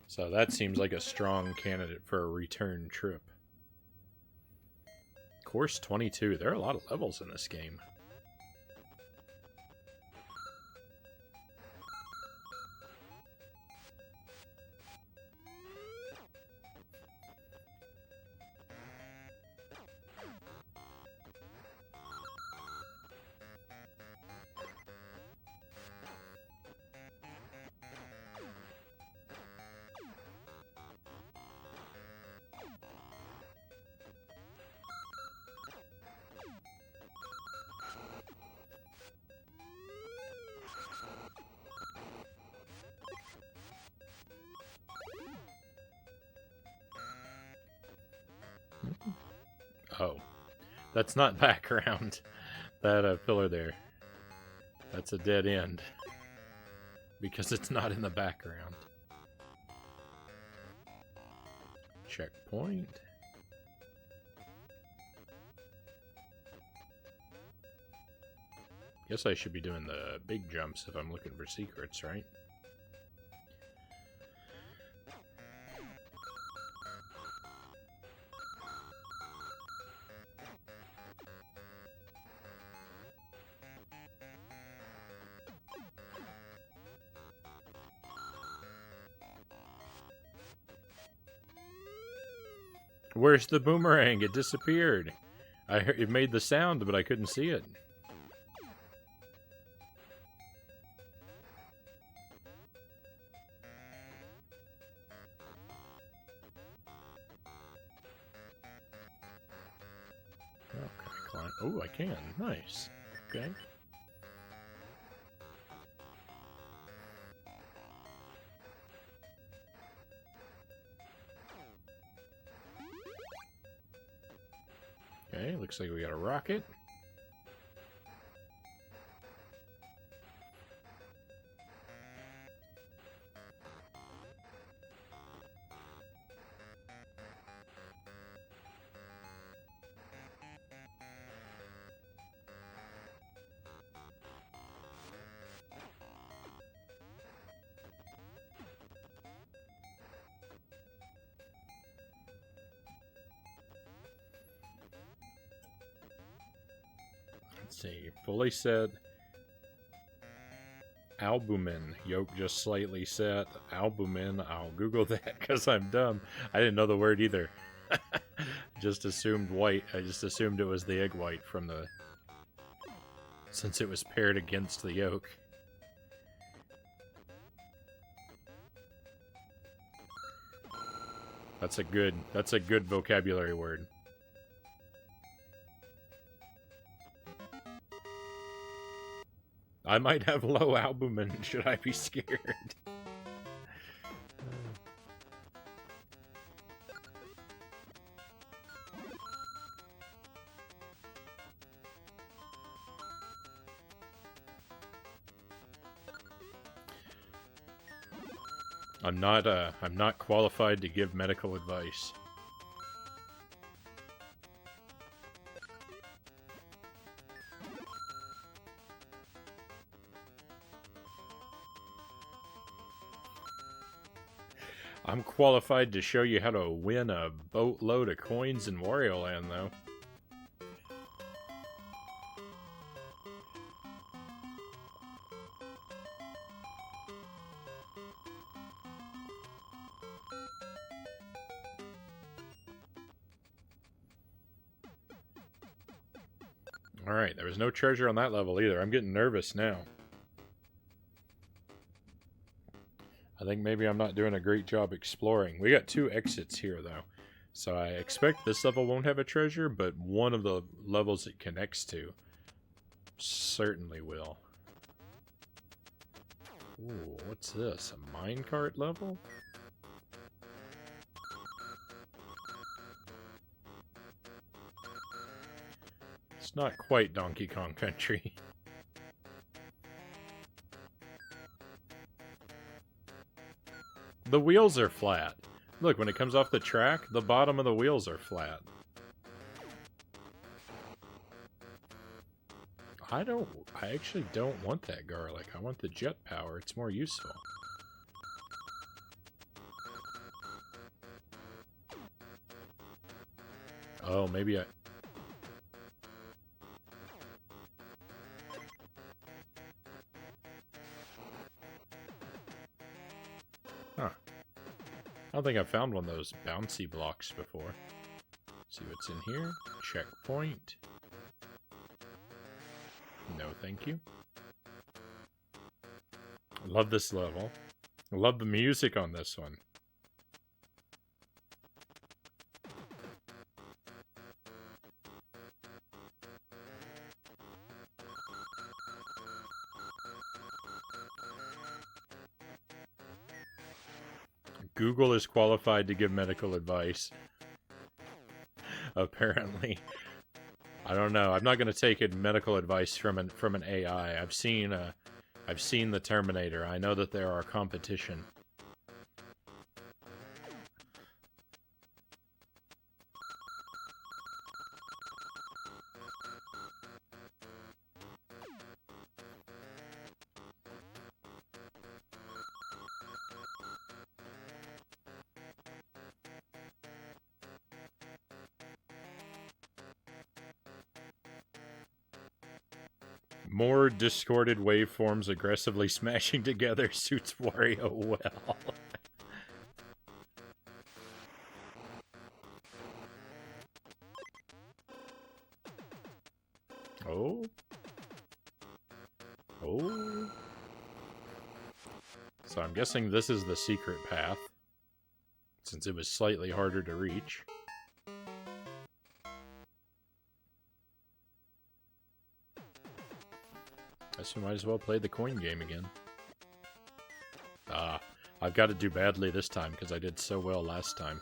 So that seems like a strong candidate for a return trip. Course 22. There are a lot of levels in this game. Oh, that's not background. That pillar there. That's a dead end. Because it's not in the background. Checkpoint. Guess I should be doing the big jumps if I'm looking for secrets, right? Where's the boomerang? It disappeared. I heard it made the sound, but I couldn't see it. Oh, can I climb? Oh, I can. Nice. Okay. Okay, looks like we got a rocket. Let's see, fully set. Albumin. Yolk just slightly set. Albumin. I'll Google that because I'm dumb. I didn't know the word either. Just assumed white. I just assumed it was the egg white from the... since it was paired against the yolk. That's a good vocabulary word. I might have low albumin. Should I be scared? I'm not qualified to give medical advice. I'm qualified to show you how to win a boatload of coins in Wario Land, though. Alright, there was no treasure on that level either. I'm getting nervous now. I think maybe I'm not doing a great job exploring. We got 2 exits here, though. So I expect this level won't have a treasure, but one of the levels it connects to certainly will. Ooh, what's this? A minecart level? It's not quite Donkey Kong Country. The wheels are flat. Look, when it comes off the track, the bottom of the wheels are flat. I actually don't want that garlic. I want the jet power. It's more useful. Oh, maybe I... Huh. I don't think I've found one of those bouncy blocks before. See what's in here. Checkpoint. No, thank you. I love this level. I love the music on this one. Google is qualified to give medical advice. Apparently. I don't know. I'm not going to take medical advice from an AI. I've seen the Terminator. I know that there are competition. More discorded waveforms aggressively smashing together suits Wario well. Oh. Oh. So I'm guessing this is the secret path, since it was slightly harder to reach. Guess we might as well play the coin game again. I've got to do badly this time because I did so well last time.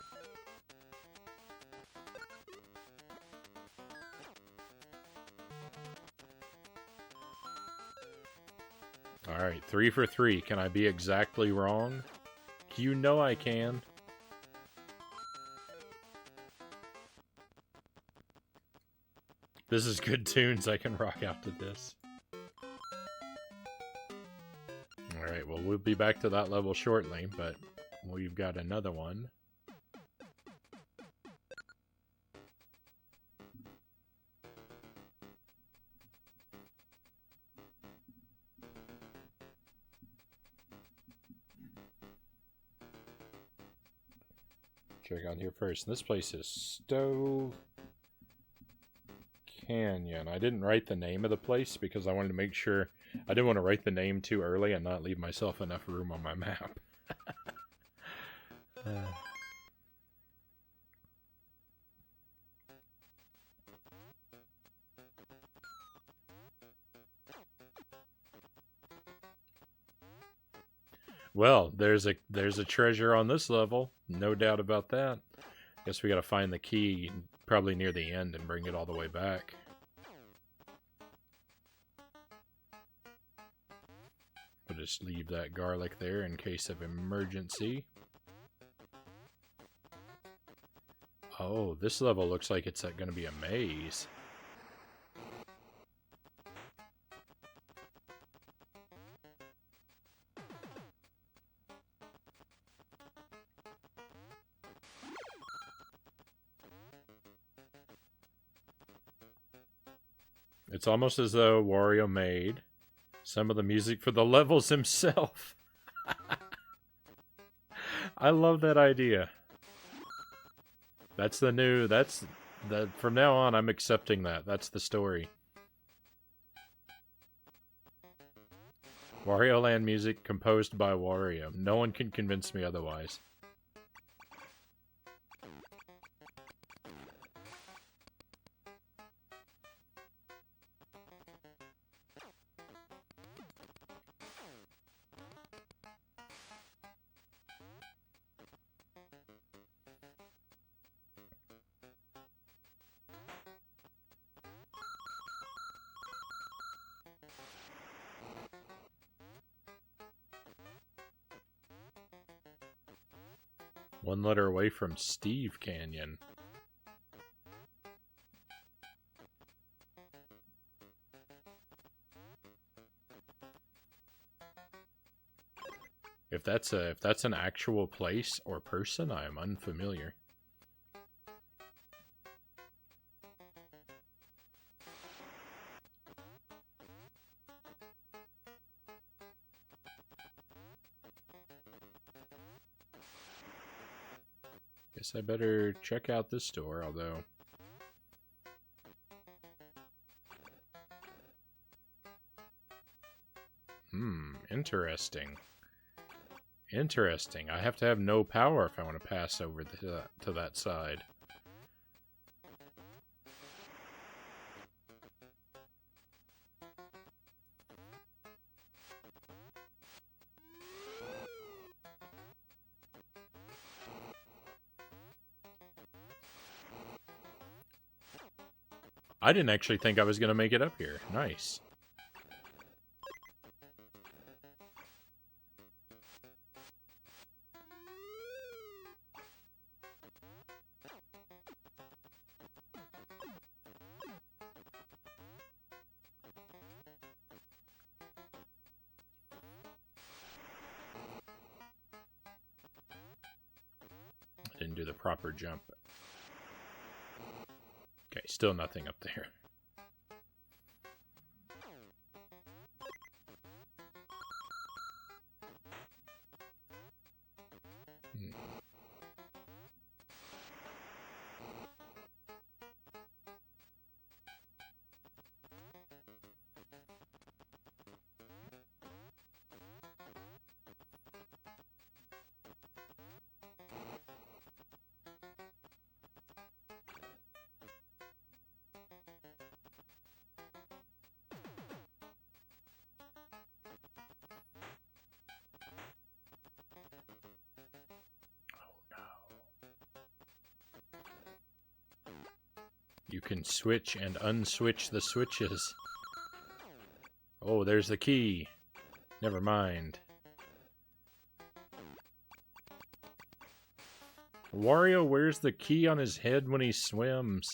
Alright, 3 for 3. Can I be exactly wrong? You know I can. This is good tunes. I can rock out to this. Alright, well, we'll be back to that level shortly, but we've got another one. check out here first. This place is Stove Canyon. I didn't write the name of the place because I wanted to make sure I didn't want to write the name too early and not leave myself enough room on my map. Well, there's a treasure on this level, no doubt about that. Guess we gotta find the key probably near the end and bring it all the way back. We'll just leave that garlic there in case of emergency. Oh, this level looks like it's going to be a maze. It's almost as though Wario made some of the music for the levels himself. I love that idea. That's the new, from now on I'm accepting that. That's the story. Wario Land music composed by Wario. No one can convince me otherwise. One letter away from Steve Canyon. If that's an actual place or person, I am unfamiliar. Guess I better check out this store, although... Interesting. Interesting. I have to have no power if I want to pass over to that side. I didn't actually think I was going to make it up here. Nice. I didn't do the proper jump. Okay, still nothing up there. You can switch and unswitch the switches. Oh, there's the key. Never mind. Wario wears the key on his head when he swims.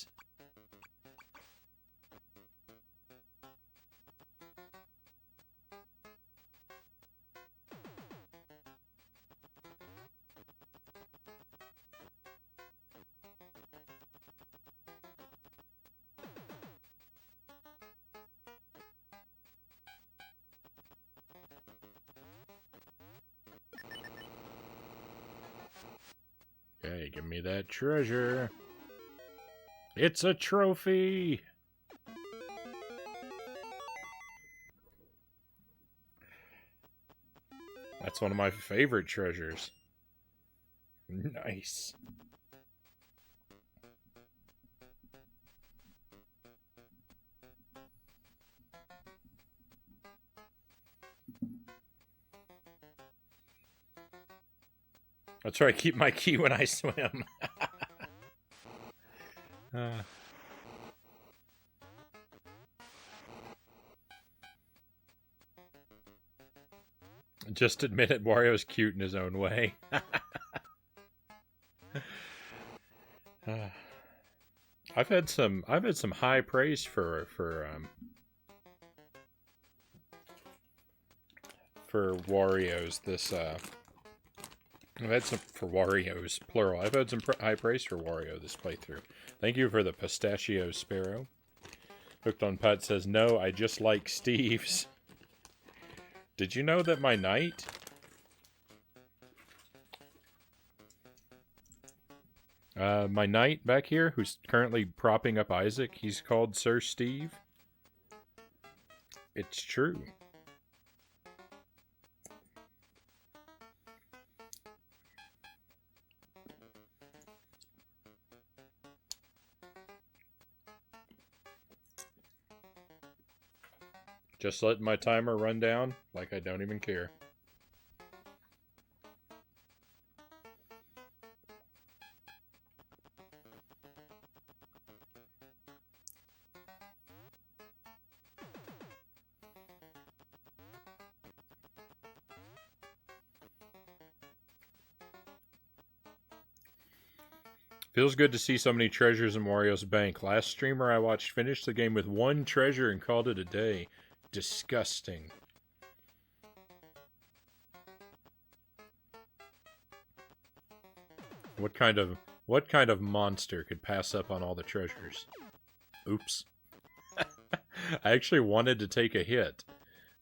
Okay, give me that treasure. It's a trophy! That's one of my favorite treasures. Nice. That's right, keep my key when I swim. Just admit it, Wario's cute in his own way. I've had some high praise for Wario's this I've had some for Wario's plural. I've had some high praise for Wario this playthrough. Thank you for the pistachio sparrow. Hooked on Putt says, no, I just like Steve's. Did you know that my knight? My knight back here, who's currently propping up Isaac, he's called Sir Steve. It's true. Just letting my timer run down like I don't even care. Feels good to see so many treasures in Wario's bank. Last streamer I watched finished the game with 1 treasure and called it a day. Disgusting. What kind of monster could pass up on all the treasures? Oops. I actually wanted to take a hit.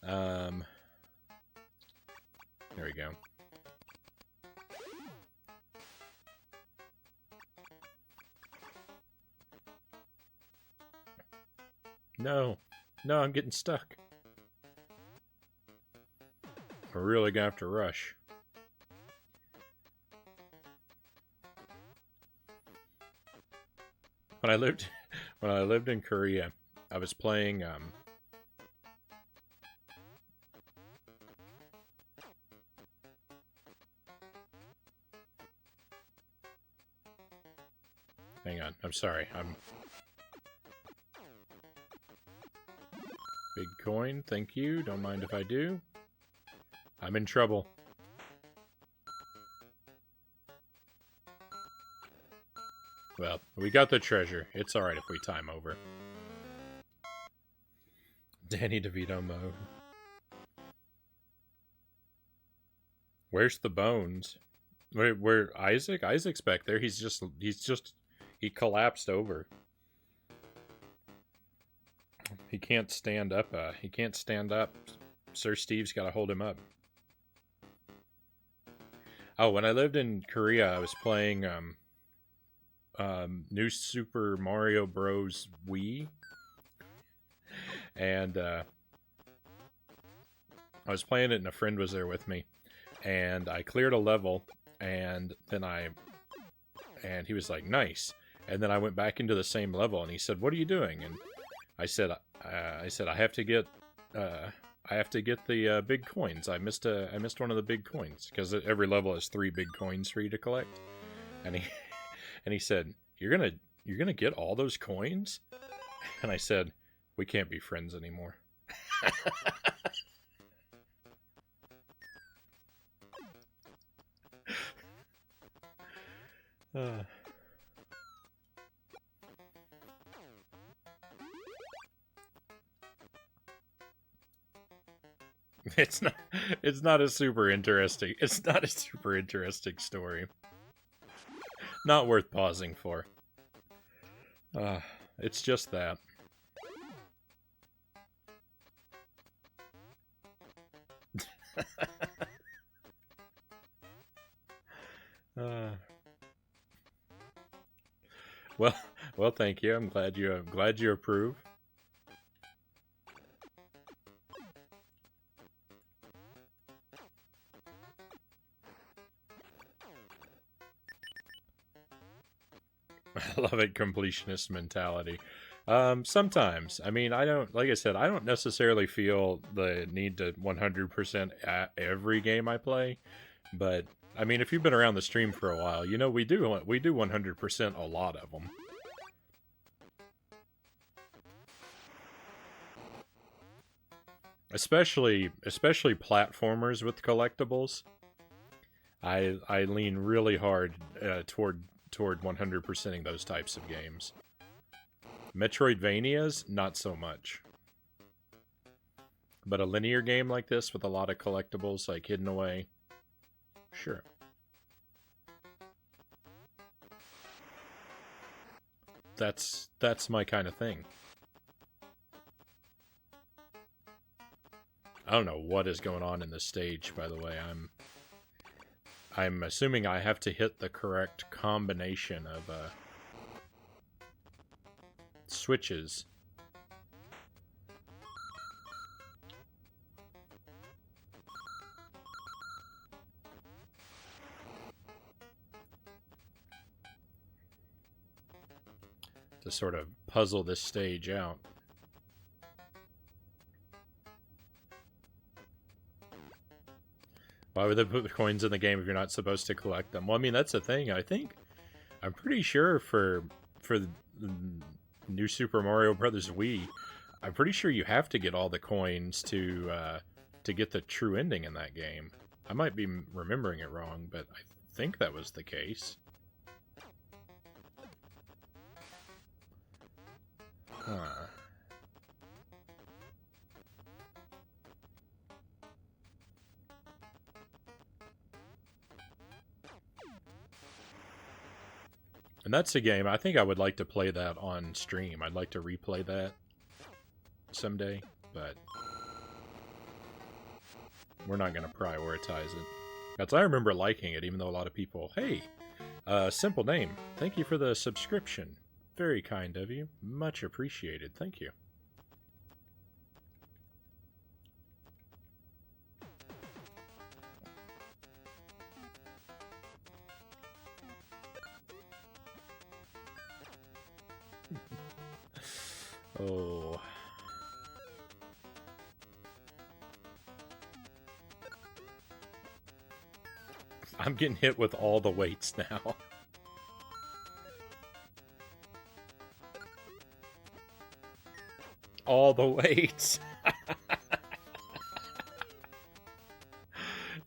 There we go. No. No, I'm getting stuck. We're really gonna have to rush. When I lived in Korea, I was playing hang on, I'm sorry. Big coin, thank you. Don't mind if I do. I'm in trouble. Well, we got the treasure. It's alright if we time over. Danny DeVito mode. Where's the bones? Where Isaac? Isaac's back there. He collapsed over. He can't stand up. He can't stand up. Sir Steve's got to hold him up. Oh, when I lived in Korea, I was playing New Super Mario Bros. Wii, and I was playing it, and a friend was there with me, and I cleared a level, and then he was like, "Nice," and then I went back into the same level, and he said, "What are you doing?" And I said, I have to get the big coins. I missed one of the big coins because every level has 3 big coins for you to collect." And he said, "You're gonna get all those coins?" And I said, "We can't be friends anymore." It's not a super interesting. It's not a super interesting story. Not worth pausing for. It's just that. Well, well, thank you. I'm glad you approve. I love it, completionist mentality. Sometimes. I mean, I don't, like I said, I don't necessarily feel the need to 100% at every game I play, but I mean, if you've been around the stream for a while, you know we do 100% a lot of them. Especially platformers with collectibles. I lean really hard toward 100%ing those types of games. Metroidvanias, not so much. But a linear game like this with a lot of collectibles like hidden away, sure. That's my kind of thing. I don't know what is going on in this stage, by the way. I'm assuming I have to hit the correct combination of switches. To sort of puzzle this stage out. Why would they put the coins in the game if you're not supposed to collect them? Well, I mean, that's the thing. I'm pretty sure for the new Super Mario Brothers Wii, I'm pretty sure you have to get all the coins to get the true ending in that game. I might be remembering it wrong, but I think that was the case. Huh. And that's a game, I think I would like to play that on stream. I'd like to replay that someday, but we're not going to prioritize it. That's, I remember liking it, even though a lot of people, hey, simple name, thank you for the subscription. Very kind of you. Much appreciated. Thank you. Oh. I'm getting hit with all the weights now. All the weights.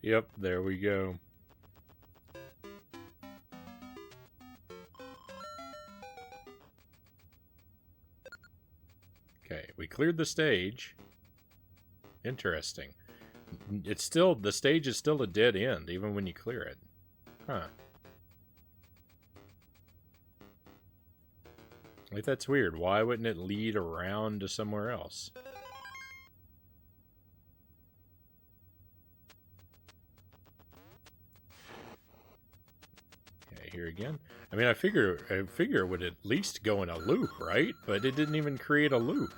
Yep, there we go. Okay, we cleared the stage. Interesting. It's still, the stage is still a dead end, even when you clear it. Huh. Like, that's weird. Why wouldn't it lead around to somewhere else? Okay, here again. I mean, I figure it would at least go in a loop, right? But it didn't even create a loop.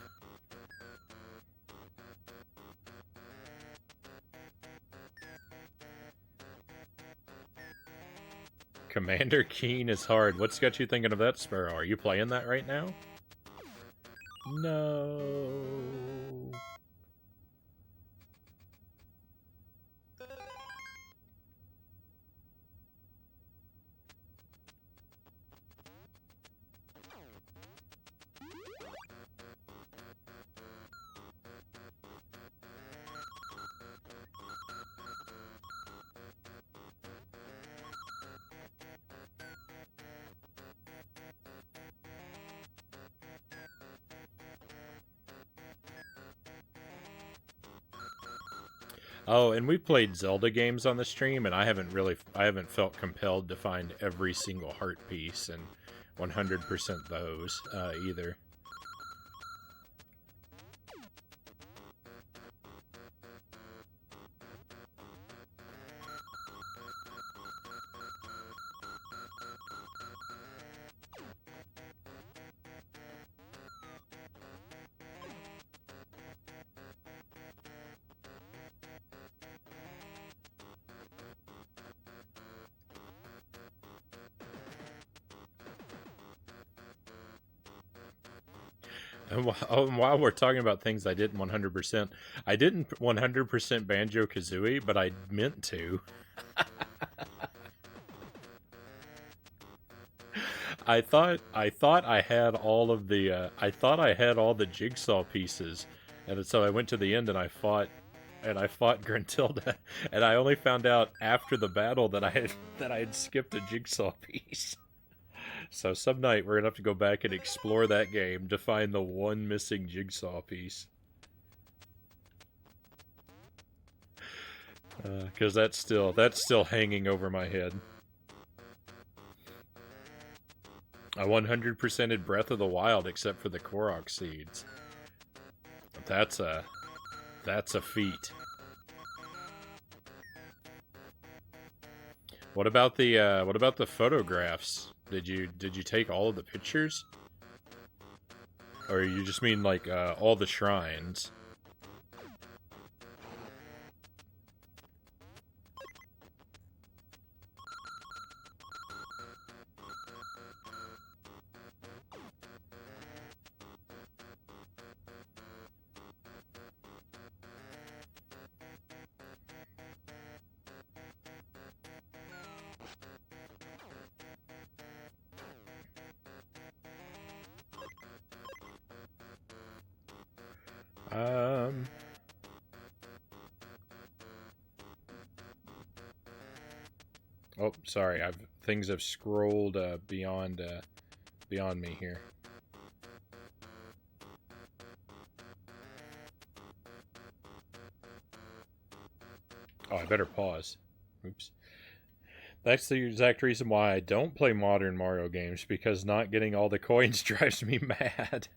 Commander Keen is hard. What's got you thinking of that, Sparrow? Are you playing that right now? No. Oh, and we've played Zelda games on the stream, and I haven't felt compelled to find every single heart piece and 100% those either. And while we're talking about things I didn't 100%, I didn't 100% Banjo-Kazooie, but I meant to. I thought I had all of the I thought I had all the jigsaw pieces, and so I went to the end and I fought Gruntilda, and I only found out after the battle that I had skipped a jigsaw piece. So some night we're gonna have to go back and explore that game to find the one missing jigsaw piece. Because that's still hanging over my head. I 100%ed Breath of the Wild except for the Korok seeds. That's a feat. What about the photographs? Did you take all of the pictures? Or you just mean like all the shrines? Oh, sorry. Things have scrolled beyond me here. Oh, I better pause. Oops. That's the exact reason why I don't play modern Mario games, because not getting all the coins drives me mad.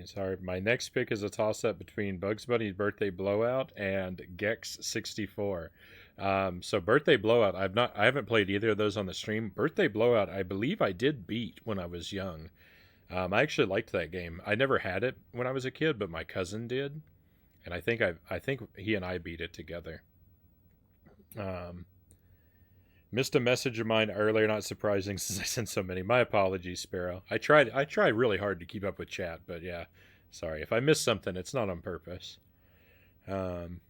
Sorry, my next pick is a toss-up between Bugs Bunny's Birthday Blowout and Gex 64. So Birthday Blowout, I haven't played either of those on the stream. Birthday Blowout, I believe I did beat when I was young. I actually liked that game. I never had it when I was a kid, but my cousin did, and I think he and I beat it together. Missed a message of mine earlier, not surprising since I sent so many. My apologies, Sparrow. I try really hard to keep up with chat, but yeah, sorry. If I miss something, it's not on purpose. Playing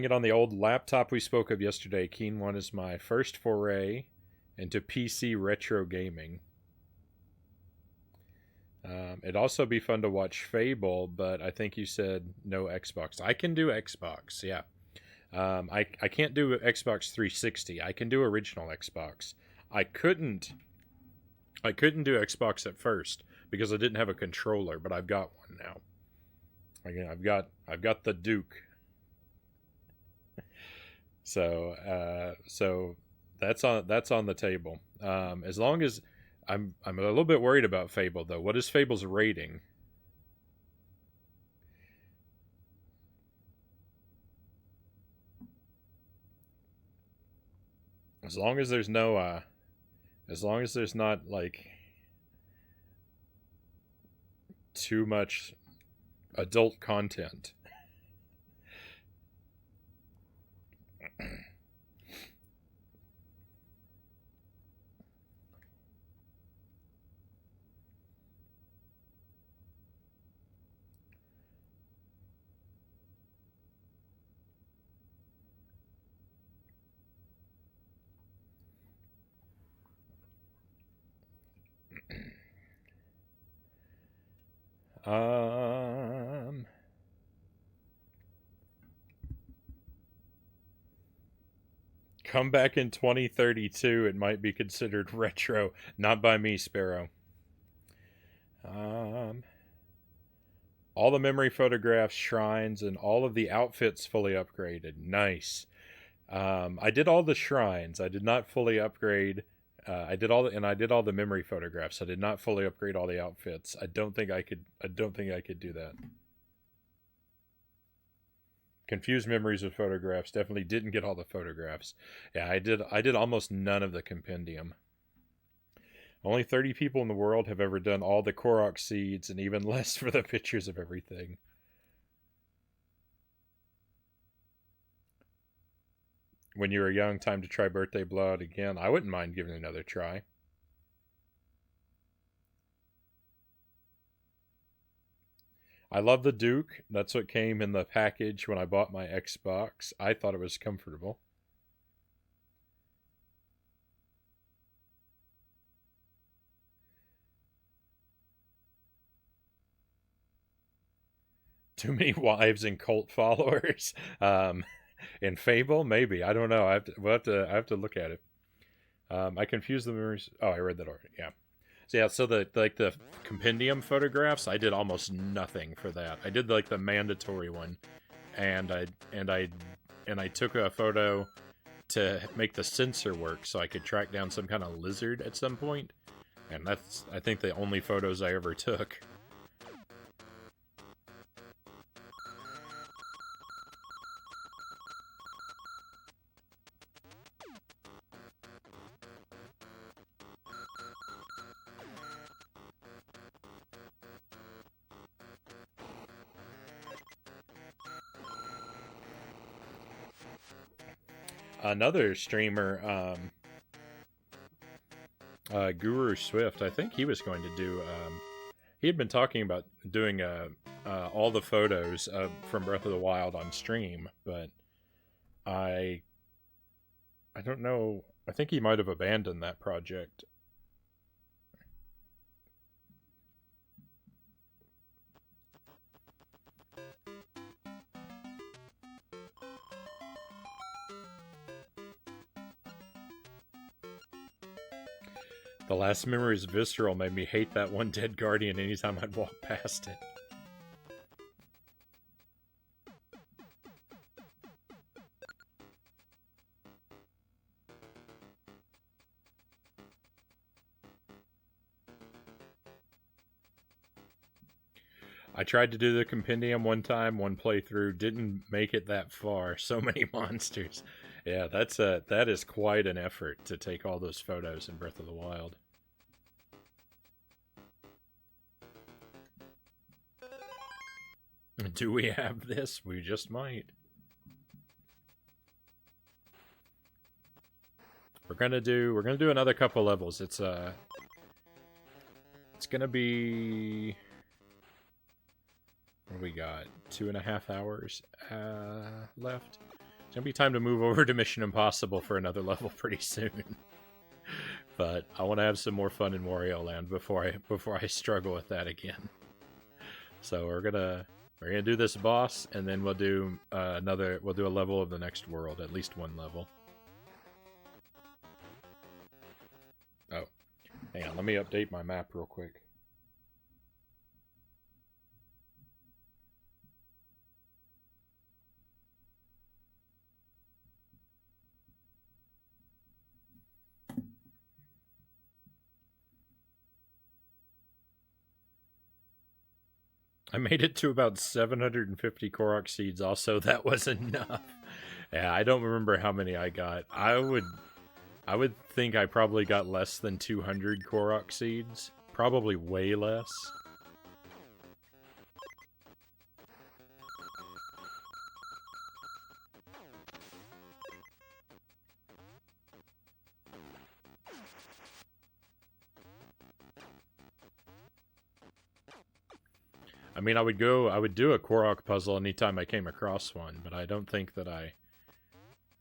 it on the old laptop we spoke of yesterday, Keen One is my first foray into PC retro gaming. It'd also be fun to watch Fable, but I think you said no Xbox. I can do Xbox, yeah. I can't do Xbox 360. I can do original Xbox. I couldn't do Xbox at first because I didn't have a controller, but I've got one now. Again, I've got the Duke. So that's on the table. As long as I'm a little bit worried about Fable though. What is Fable's rating? As long as there's no as long as there's not like too much adult content. Come back in 2032, it might be considered retro. Not by me, Sparrow. All the memory photographs, shrines, and all of the outfits fully upgraded. Nice. I did all the shrines. I did not fully upgrade. I did all the memory photographs. I did not fully upgrade all the outfits. I don't think I could do that. Confused memories with photographs. Definitely didn't get all the photographs. Yeah, I did almost none of the compendium. Only 30 people in the world have ever done all the Korok seeds, and even less for the pictures of everything. When you were young, time to try Birthday Blowout again. I wouldn't mind giving it another try. I love the Duke. That's what came in the package when I bought my Xbox. I thought it was comfortable. Too many wives and cult followers. In Fable, maybe. I don't know. I have to look at it. I confused the memories. Oh, I read that already. Yeah. So yeah, so the compendium photographs, I did almost nothing for that. I did like the mandatory one, and I took a photo to make the sensor work, so I could track down some kind of lizard at some point, and that's I think the only photos I ever took. Another streamer, Guru Swift, I think he was going to do. He had been talking about doing all the photos from Breath of the Wild on stream, but I I don't know. I think he might have abandoned that project. The last memories visceral made me hate that one dead guardian anytime I'd walk past it. I tried to do the compendium one time, one playthrough, didn't make it that far. So many monsters. Yeah, that is quite an effort to take all those photos in Breath of the Wild. Do we have this? We just might. We're gonna do another couple levels. It's gonna be, what do we got? 2.5 hours left. It's gonna be time to move over to Mission Impossible for another level pretty soon. But I want to have some more fun in Wario Land before I struggle with that again. So we're gonna do this boss, and then we'll do a level of the next world, at least one level. Oh, hang on, let me update my map real quick. I made it to about 750 Korok seeds. Also, that was enough. Yeah, I don't remember how many I got. I would think I probably got less than 200 Korok seeds. Probably way less. I mean, I would do a Korok puzzle anytime I came across one, but I don't think that I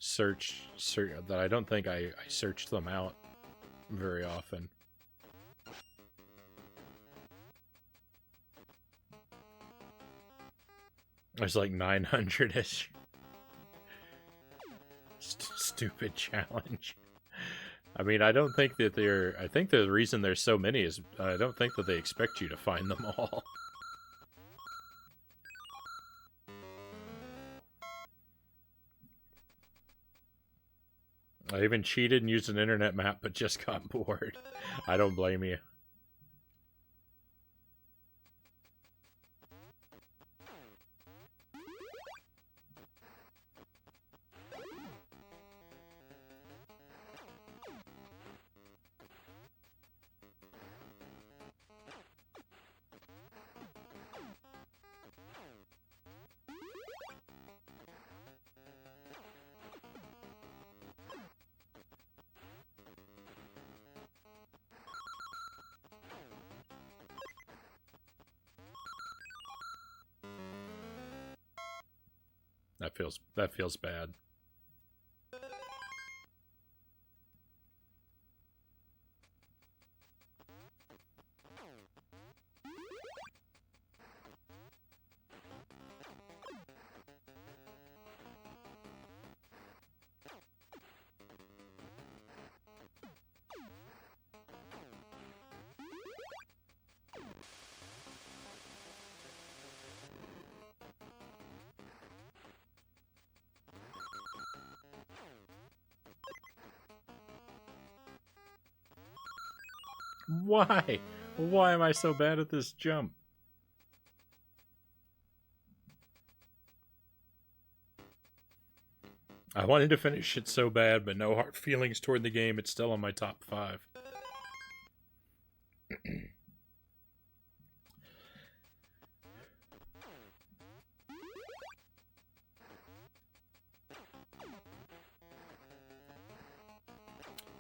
I searched them out very often. There's like 900-ish. Stupid challenge. I mean, I don't think that I think the reason there's so many is I don't think that they expect you to find them all. I even cheated and used an internet map, but just got bored. I don't blame you. That feels bad. Why? Why am I so bad at this jump? I wanted to finish it so bad, but no hard feelings toward the game. It's still on my top 5.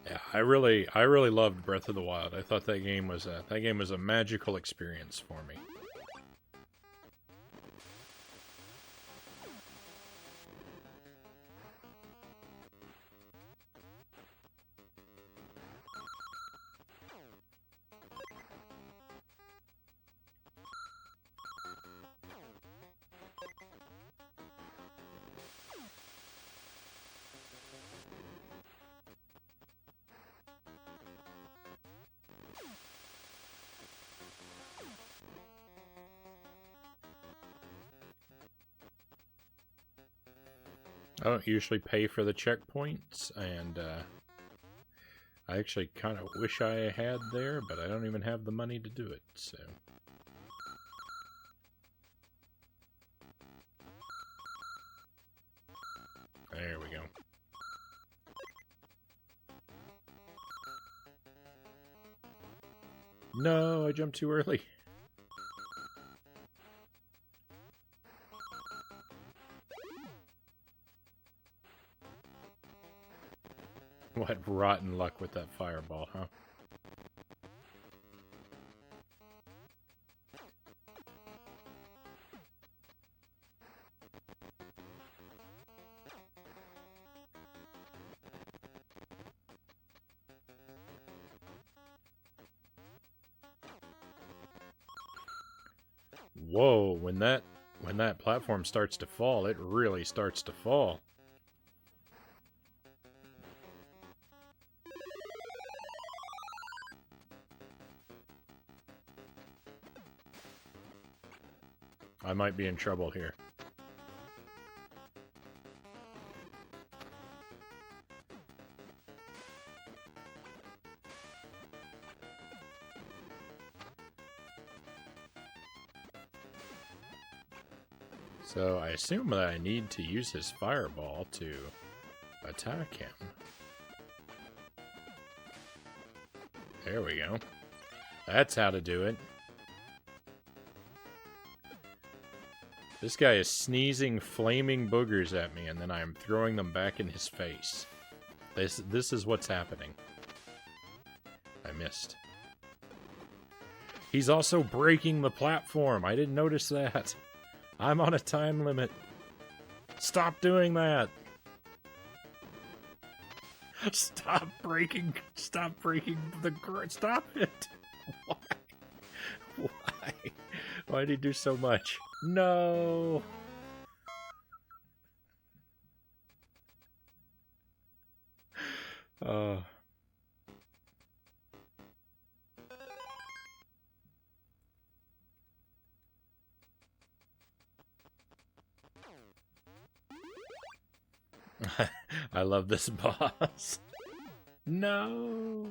Yeah, I really loved Breath of the Wild. I thought that game was a magical experience for me. I don't usually pay for the checkpoints, and I actually kind of wish I had there, but I don't even have the money to do it, so... There we go. No, I jumped too early. What rotten luck with that fireball, huh? Whoa, when that platform starts to fall, it really starts to fall. I might be in trouble here. So I assume that I need to use his fireball to attack him. There we go. That's how to do it. This guy is sneezing flaming boogers at me, and then I'm throwing them back in his face. This is what's happening. I missed. He's also breaking the platform. I didn't notice that. I'm on a time limit. Stop doing that. Stop breaking the ground. Stop it. Why? Why? Why did he do so much? No. I love this boss. No.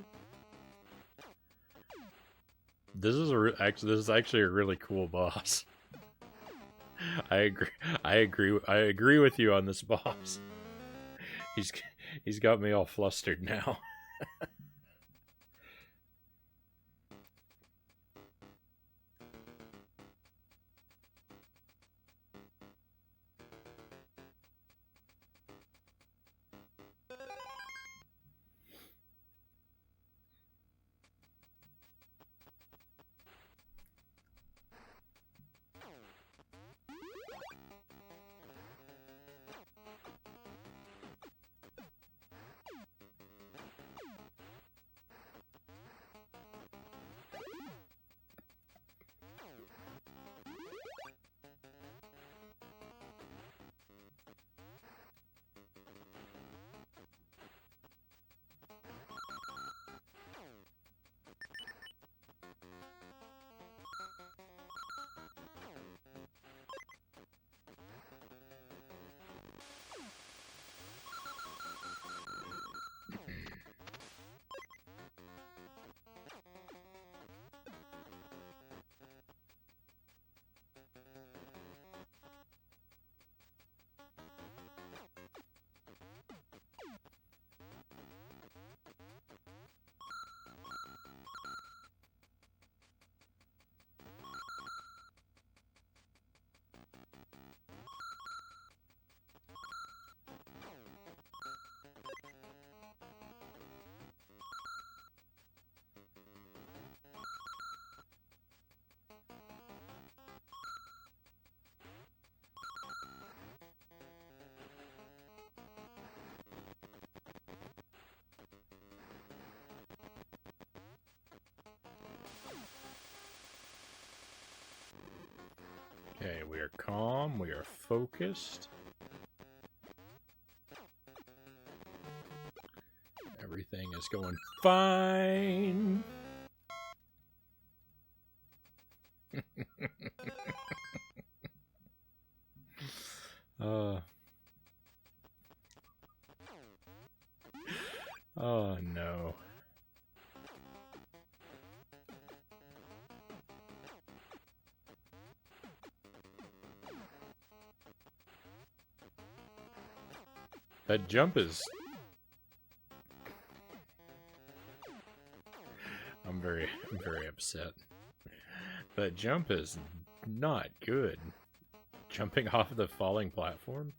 This is actually a really cool boss. I agree with you on this boss. He's got me all flustered now. Okay, we are calm, we are focused. Everything is going fine. Oh no. That jump is... I'm very upset. That jump is not good. Jumping off the falling platform?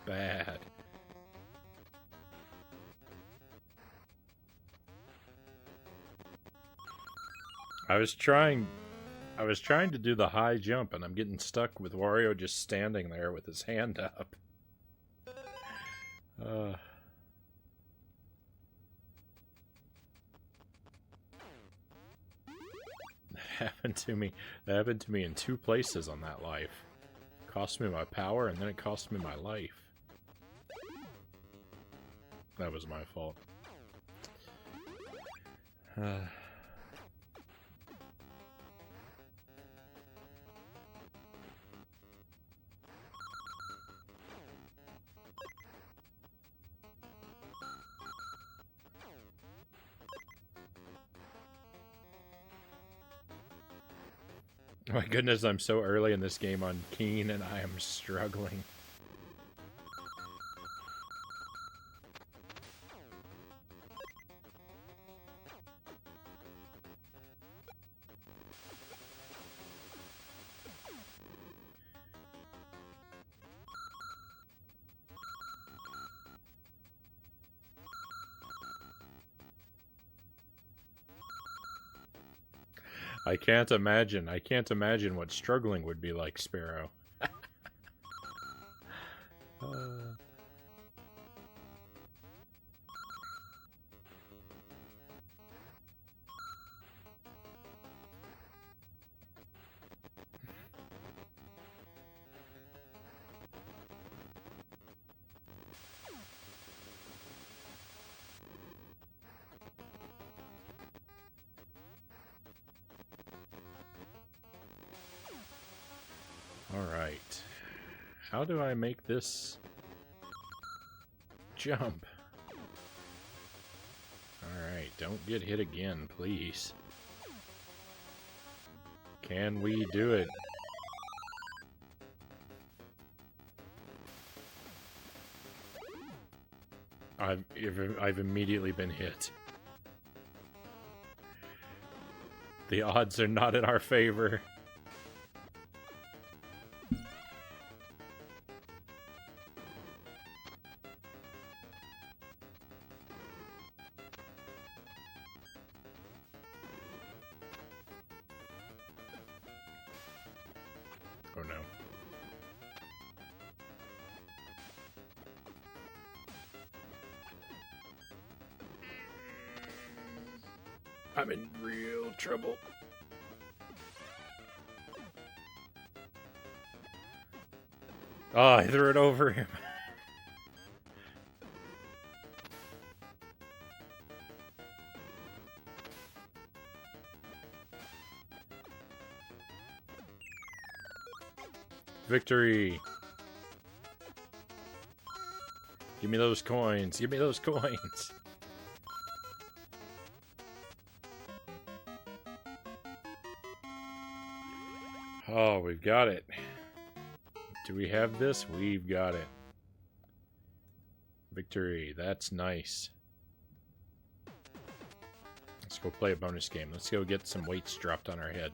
Bad. I was trying to do the high jump and I'm getting stuck with Wario just standing there with his hand up. That happened to me. That happened to me in 2 places on that life. It cost me my power and then it cost me my life. That was my fault. Oh my goodness, I'm so early in this game on Keen and I am struggling. I can't imagine what struggling would be like, Sparrow. Alright. How do I make this jump? Alright, don't get hit again, please. Can we do it? I've immediately been hit. The odds are not in our favor. Oh no. I'm in real trouble. Oh, I threw it over him. Victory! Give me those coins! Give me those coins! Oh, we've got it. Do we have this? We've got it. Victory. That's nice. Let's go play a bonus game. Let's go get some weights dropped on our head.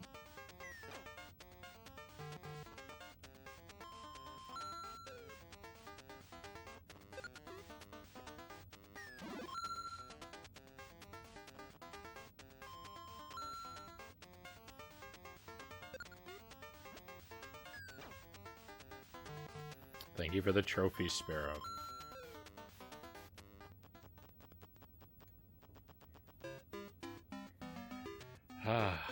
Thank you for the trophy, Sparrow. Ah.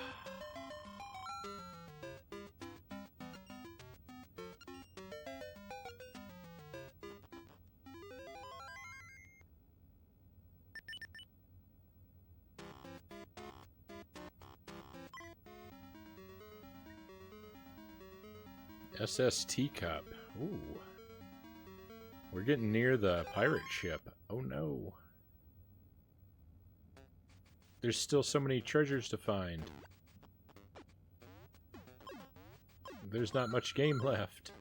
SST Cup. Ooh. We're getting near the pirate ship. Oh no. There's still so many treasures to find. There's not much game left.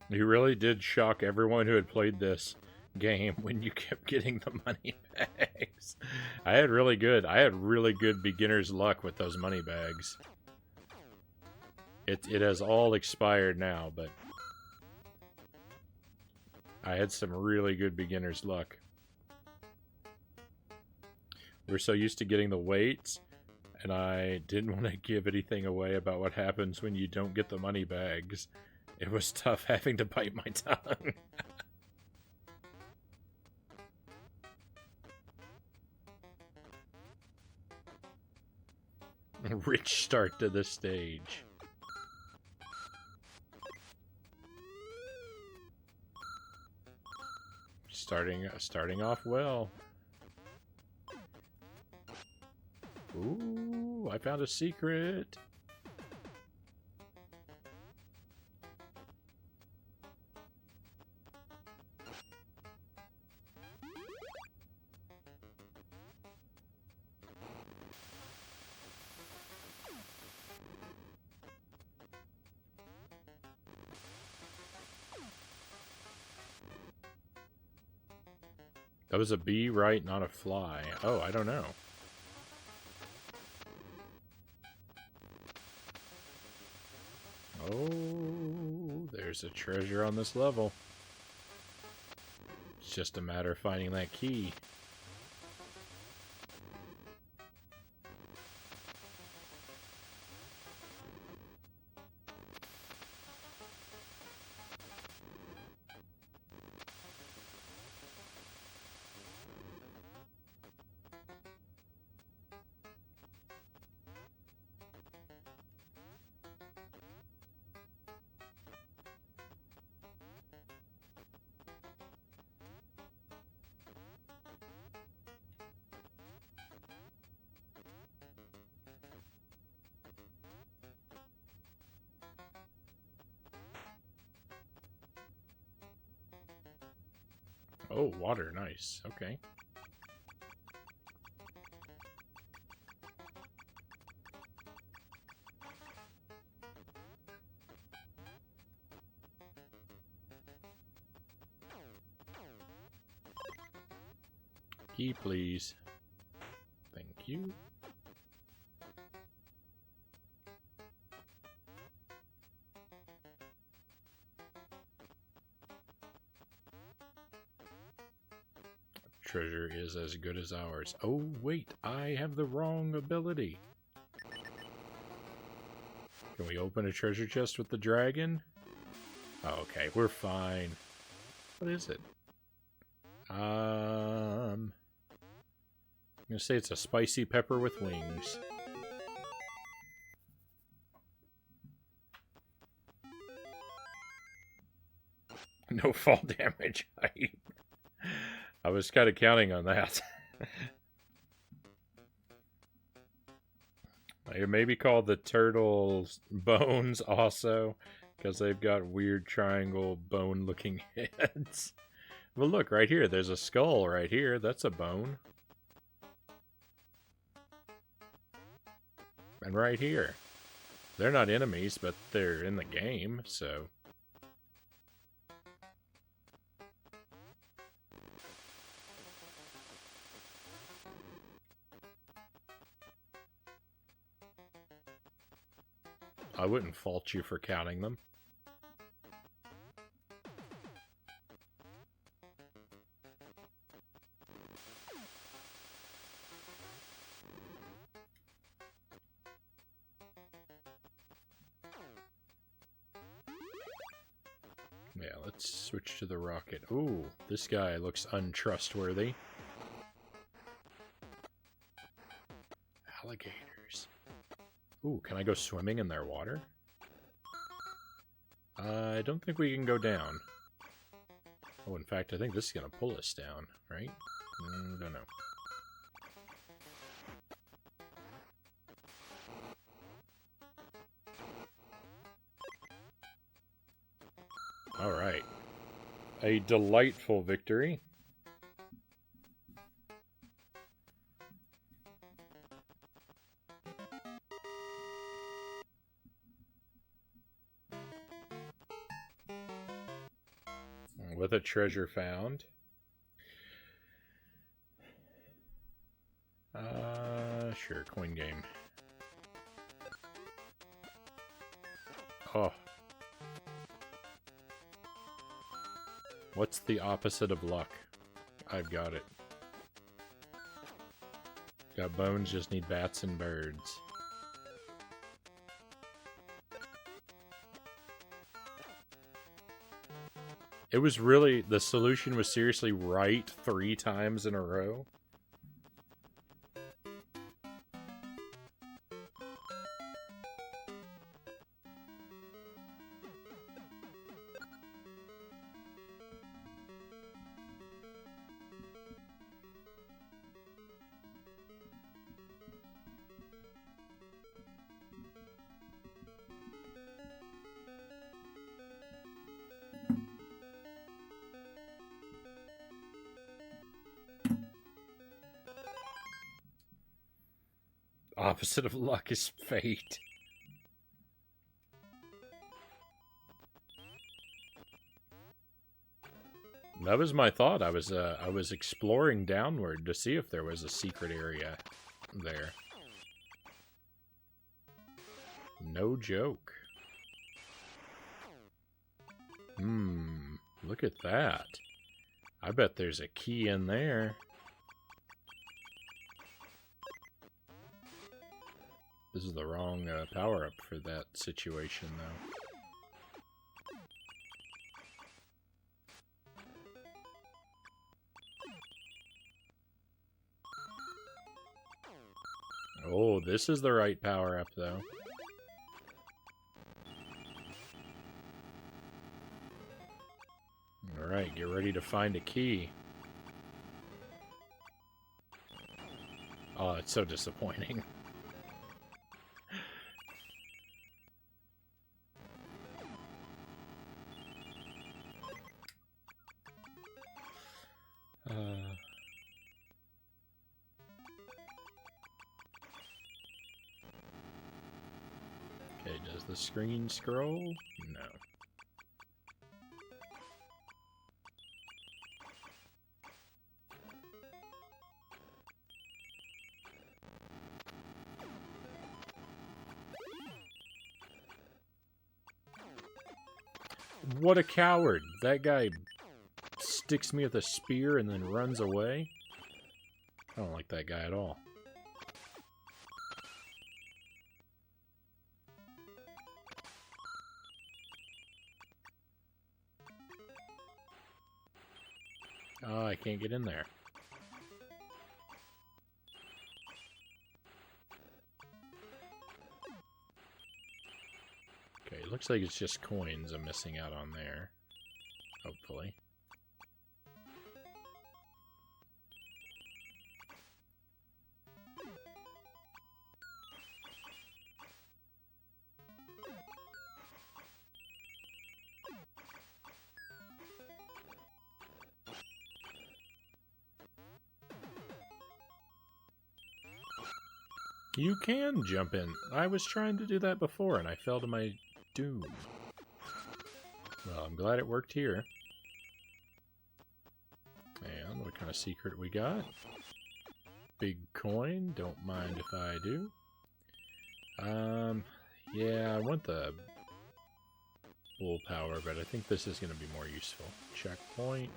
You really did shock everyone who had played this game when you kept getting the money bags. I had really good beginner's luck with those money bags. It has all expired now, but I had some really good beginner's luck. We're so used to getting the weights, and I didn't want to give anything away about what happens when you don't get the money bags. It was tough having to bite my tongue. Rich start to the stage. Starting off well. Ooh, I found a secret. That was a bee, right? Not a fly. Oh, I don't know. Oh, there's a treasure on this level. It's just a matter of finding that key. Oh, water, nice. Okay. Key, please. Thank you. Treasure is as good as ours. Oh, wait, I have the wrong ability. Can we open a treasure chest with the dragon? Oh, okay, we're fine. What is it? I'm gonna say it's a spicy pepper with wings. No fall damage. I was kind of counting on that. It may be called the turtle's bones also, because they've got weird triangle bone-looking heads. Well, look, right here. There's a skull right here. That's a bone. And right here. They're not enemies, but they're in the game, so... I wouldn't fault you for counting them. Yeah, let's switch to the rocket. Ooh, this guy looks untrustworthy. Alligators. Ooh, can I go swimming in their water? I don't think we can go down. Oh, in fact, I think this is going to pull us down, right? Don't know. Alright. A delightful victory. With a treasure found. Sure, coin game. Oh. What's the opposite of luck? I've got it. Got bones, just need bats and birds. It was really, the solution was seriously right 3 times in a row. Opposite of luck is fate. That was my thought. I was exploring downward to see if there was a secret area there. No joke. Look at that. I bet there's a key in there. This is the wrong power-up for that situation, though. Oh, this is the right power-up, though. Alright, get ready to find a key. Oh, it's so disappointing. Okay, does the screen scroll? No. What a coward! That guy sticks me with a spear and then runs away. I don't like that guy at all. Oh, I can't get in there. Okay, it looks like it's just coins I'm missing out on there. Hopefully. You can jump in. I was trying to do that before and I fell to my doom. Well, I'm glad it worked here. And what kind of secret we got? Big coin. Don't mind if I do. Yeah, I want the bull power, but I think this is going to be more useful. Checkpoint.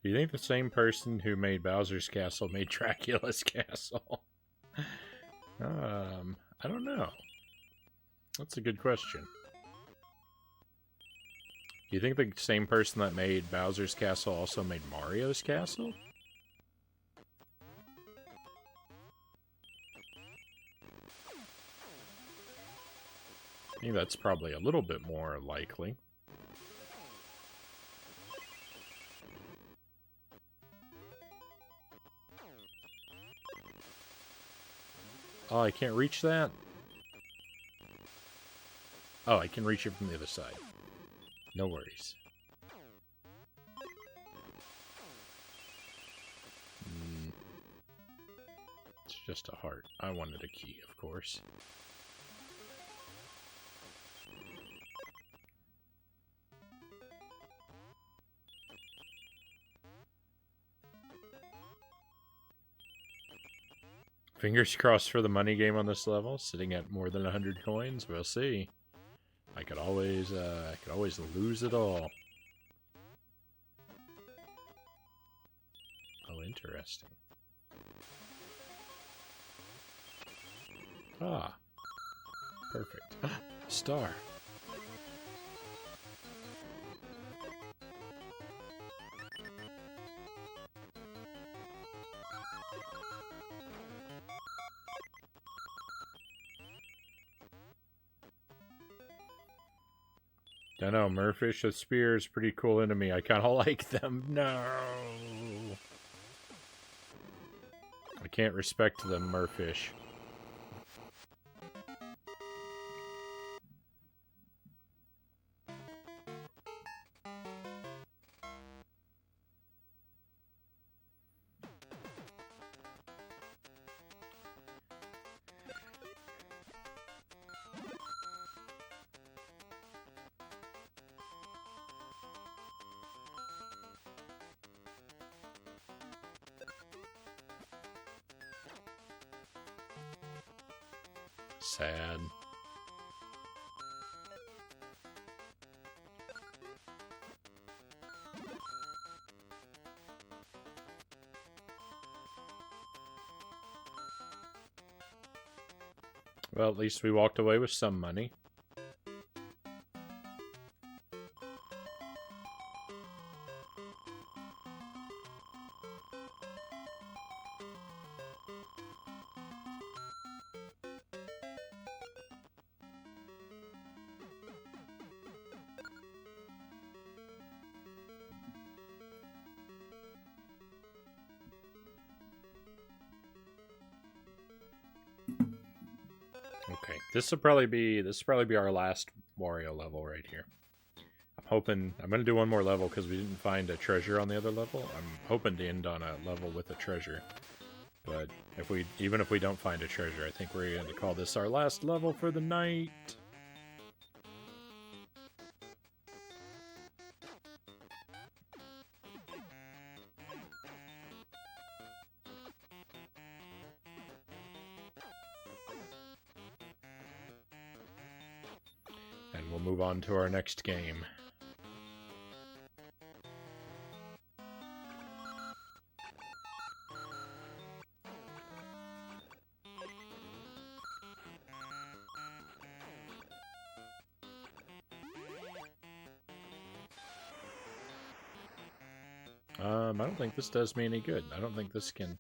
Do you think the same person who made Bowser's Castle made Dracula's Castle? I don't know. That's a good question. Do you think the same person that made Bowser's Castle also made Mario's Castle? I think that's probably a little bit more likely. Oh, I can't reach that? Oh, I can reach it from the other side. No worries. It's just a heart. I wanted a key, of course. Fingers crossed for the money game on this level. Sitting at more than 100 coins. We'll see. I could always lose it all. Oh, interesting. Ah, perfect. Star. I know, Merfish with Spear is pretty cool enemy. I kind of like them. No! I can't respect them, Merfish. Sad. Well, at least we walked away with some money. Okay, this will probably be our last Wario level right here. I'm gonna do one more level because we didn't find a treasure on the other level. I'm hoping to end on a level with a treasure. But even if we don't find a treasure, I think we're going to call this our last level for the night. And we'll move on to our next game. I don't think this does me any good. I don't think this can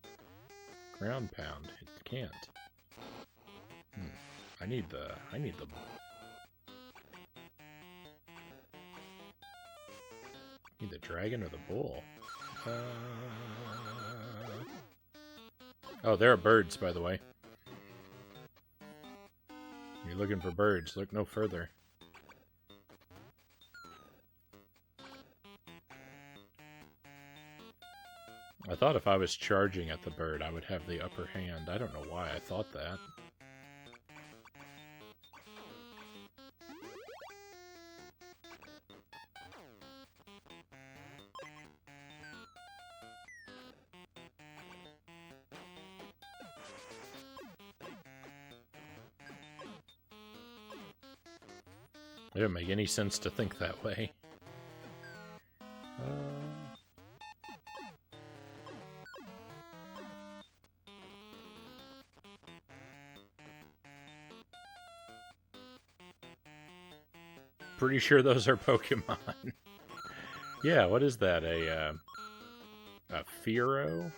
ground pound. It can't. I need the need the dragon or the bull. Oh, there are birds, by the way. You're looking for birds. Look no further. I thought if I was charging at the bird, I would have the upper hand. I don't know why I thought that. It didn't make any sense to think that way. Pretty sure those are Pokemon. Yeah, what is that? A Fearow?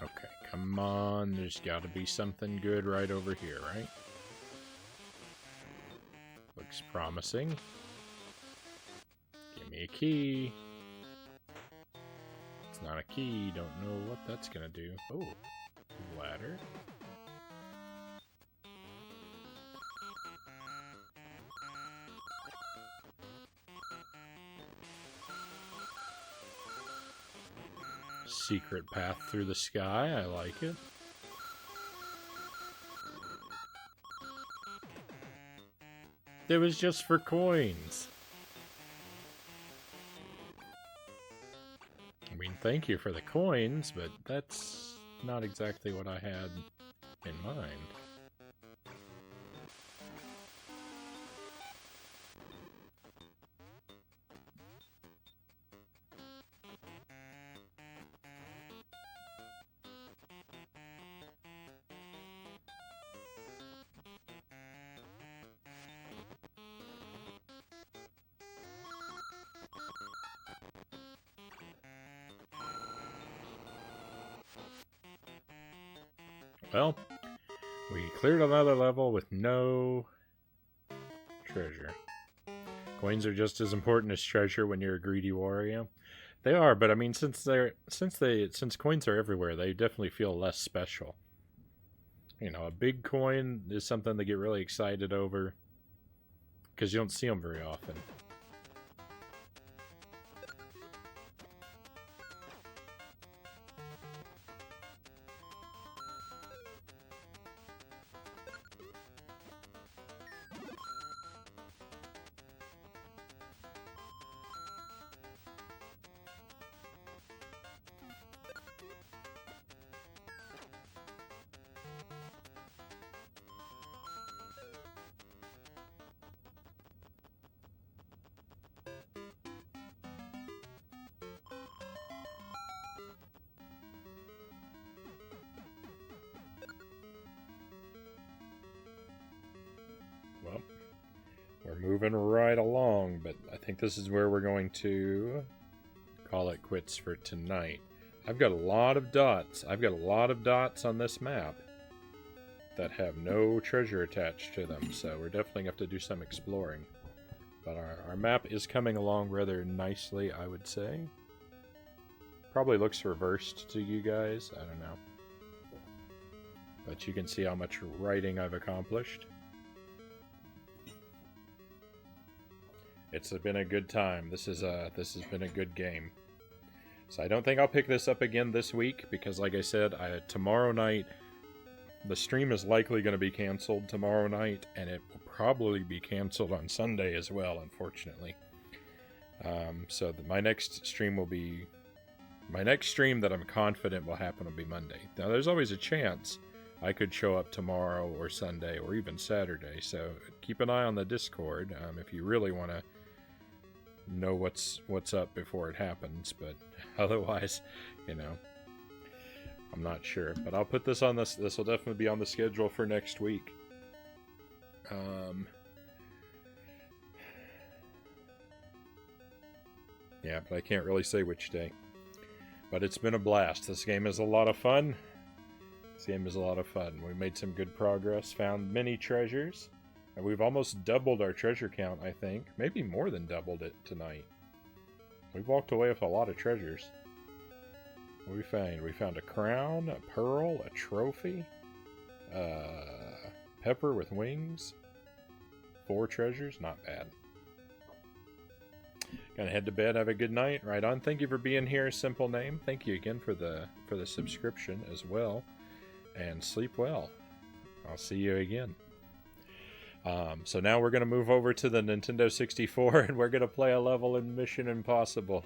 Okay, come on. There's got to be something good right over here, right? Looks promising. Give me a key. It's not a key. Don't know what that's gonna do. Oh, ladder. Secret path through the sky. I like it. It was just for coins. I mean, thank you for the coins, but that's not exactly what I had in mind. Well, we cleared another level with no treasure. Coins are just as important as treasure when you're a greedy Wario. They are, but I mean, since coins are everywhere, they definitely feel less special. You know, a big coin is something to get really excited over because you don't see them very often. Well, we're moving right along, but I think this is where we're going to call it quits for tonight. I've got a lot of dots. I've got a lot of dots on this map that have no treasure attached to them, so we're definitely going to have to do some exploring. But our map is coming along rather nicely, I would say. Probably looks reversed to you guys, I don't know. But you can see how much writing I've accomplished. It's been a good time. This has been a good game. So I don't think I'll pick this up again this week because, like I said, tomorrow night the stream is likely going to be canceled tomorrow night, and it will probably be canceled on Sunday as well, unfortunately. So my next stream will be... My next stream that I'm confident will happen will be Monday. Now, there's always a chance I could show up tomorrow or Sunday or even Saturday, so keep an eye on the Discord if you really want to know what's up before it happens, but otherwise, you know, I'm not sure. But I'll put this on this will definitely be on the schedule for next week. Yeah, but I can't really say which day. But it's been a blast. This game is a lot of fun. We made some good progress, found many treasures, and we've almost doubled our treasure count, I think. Maybe more than doubled it tonight. We've walked away with a lot of treasures. What we found? We found a crown, a pearl, a trophy, pepper with wings, 4 treasures, not bad. Gonna head to bed, have a good night. Right on. Thank you for being here, Simple Name. Thank you again for the subscription as well. And sleep well. I'll see you again. So now we're gonna move over to the Nintendo 64 and we're gonna play a level in Mission Impossible.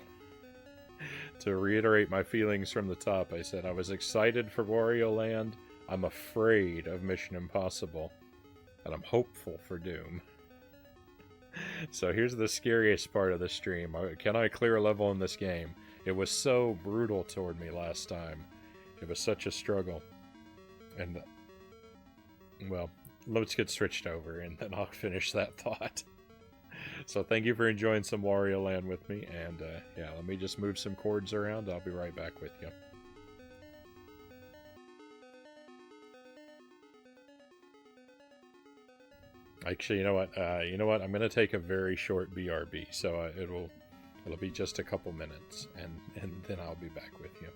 To reiterate my feelings from the top, I said I was excited for Wario Land. I'm afraid of Mission Impossible. And I'm hopeful for Doom. So here's the scariest part of the stream. Can I clear a level in this game? It was so brutal toward me last time. It was such a struggle. And, well, let's get switched over and then I'll finish that thought. So thank you for enjoying some Wario Land with me. And, yeah, let me just move some cords around. I'll be right back with you. Actually, you know what? I'm gonna take a very short BRB, so it'll be just a couple minutes, and then I'll be back with you.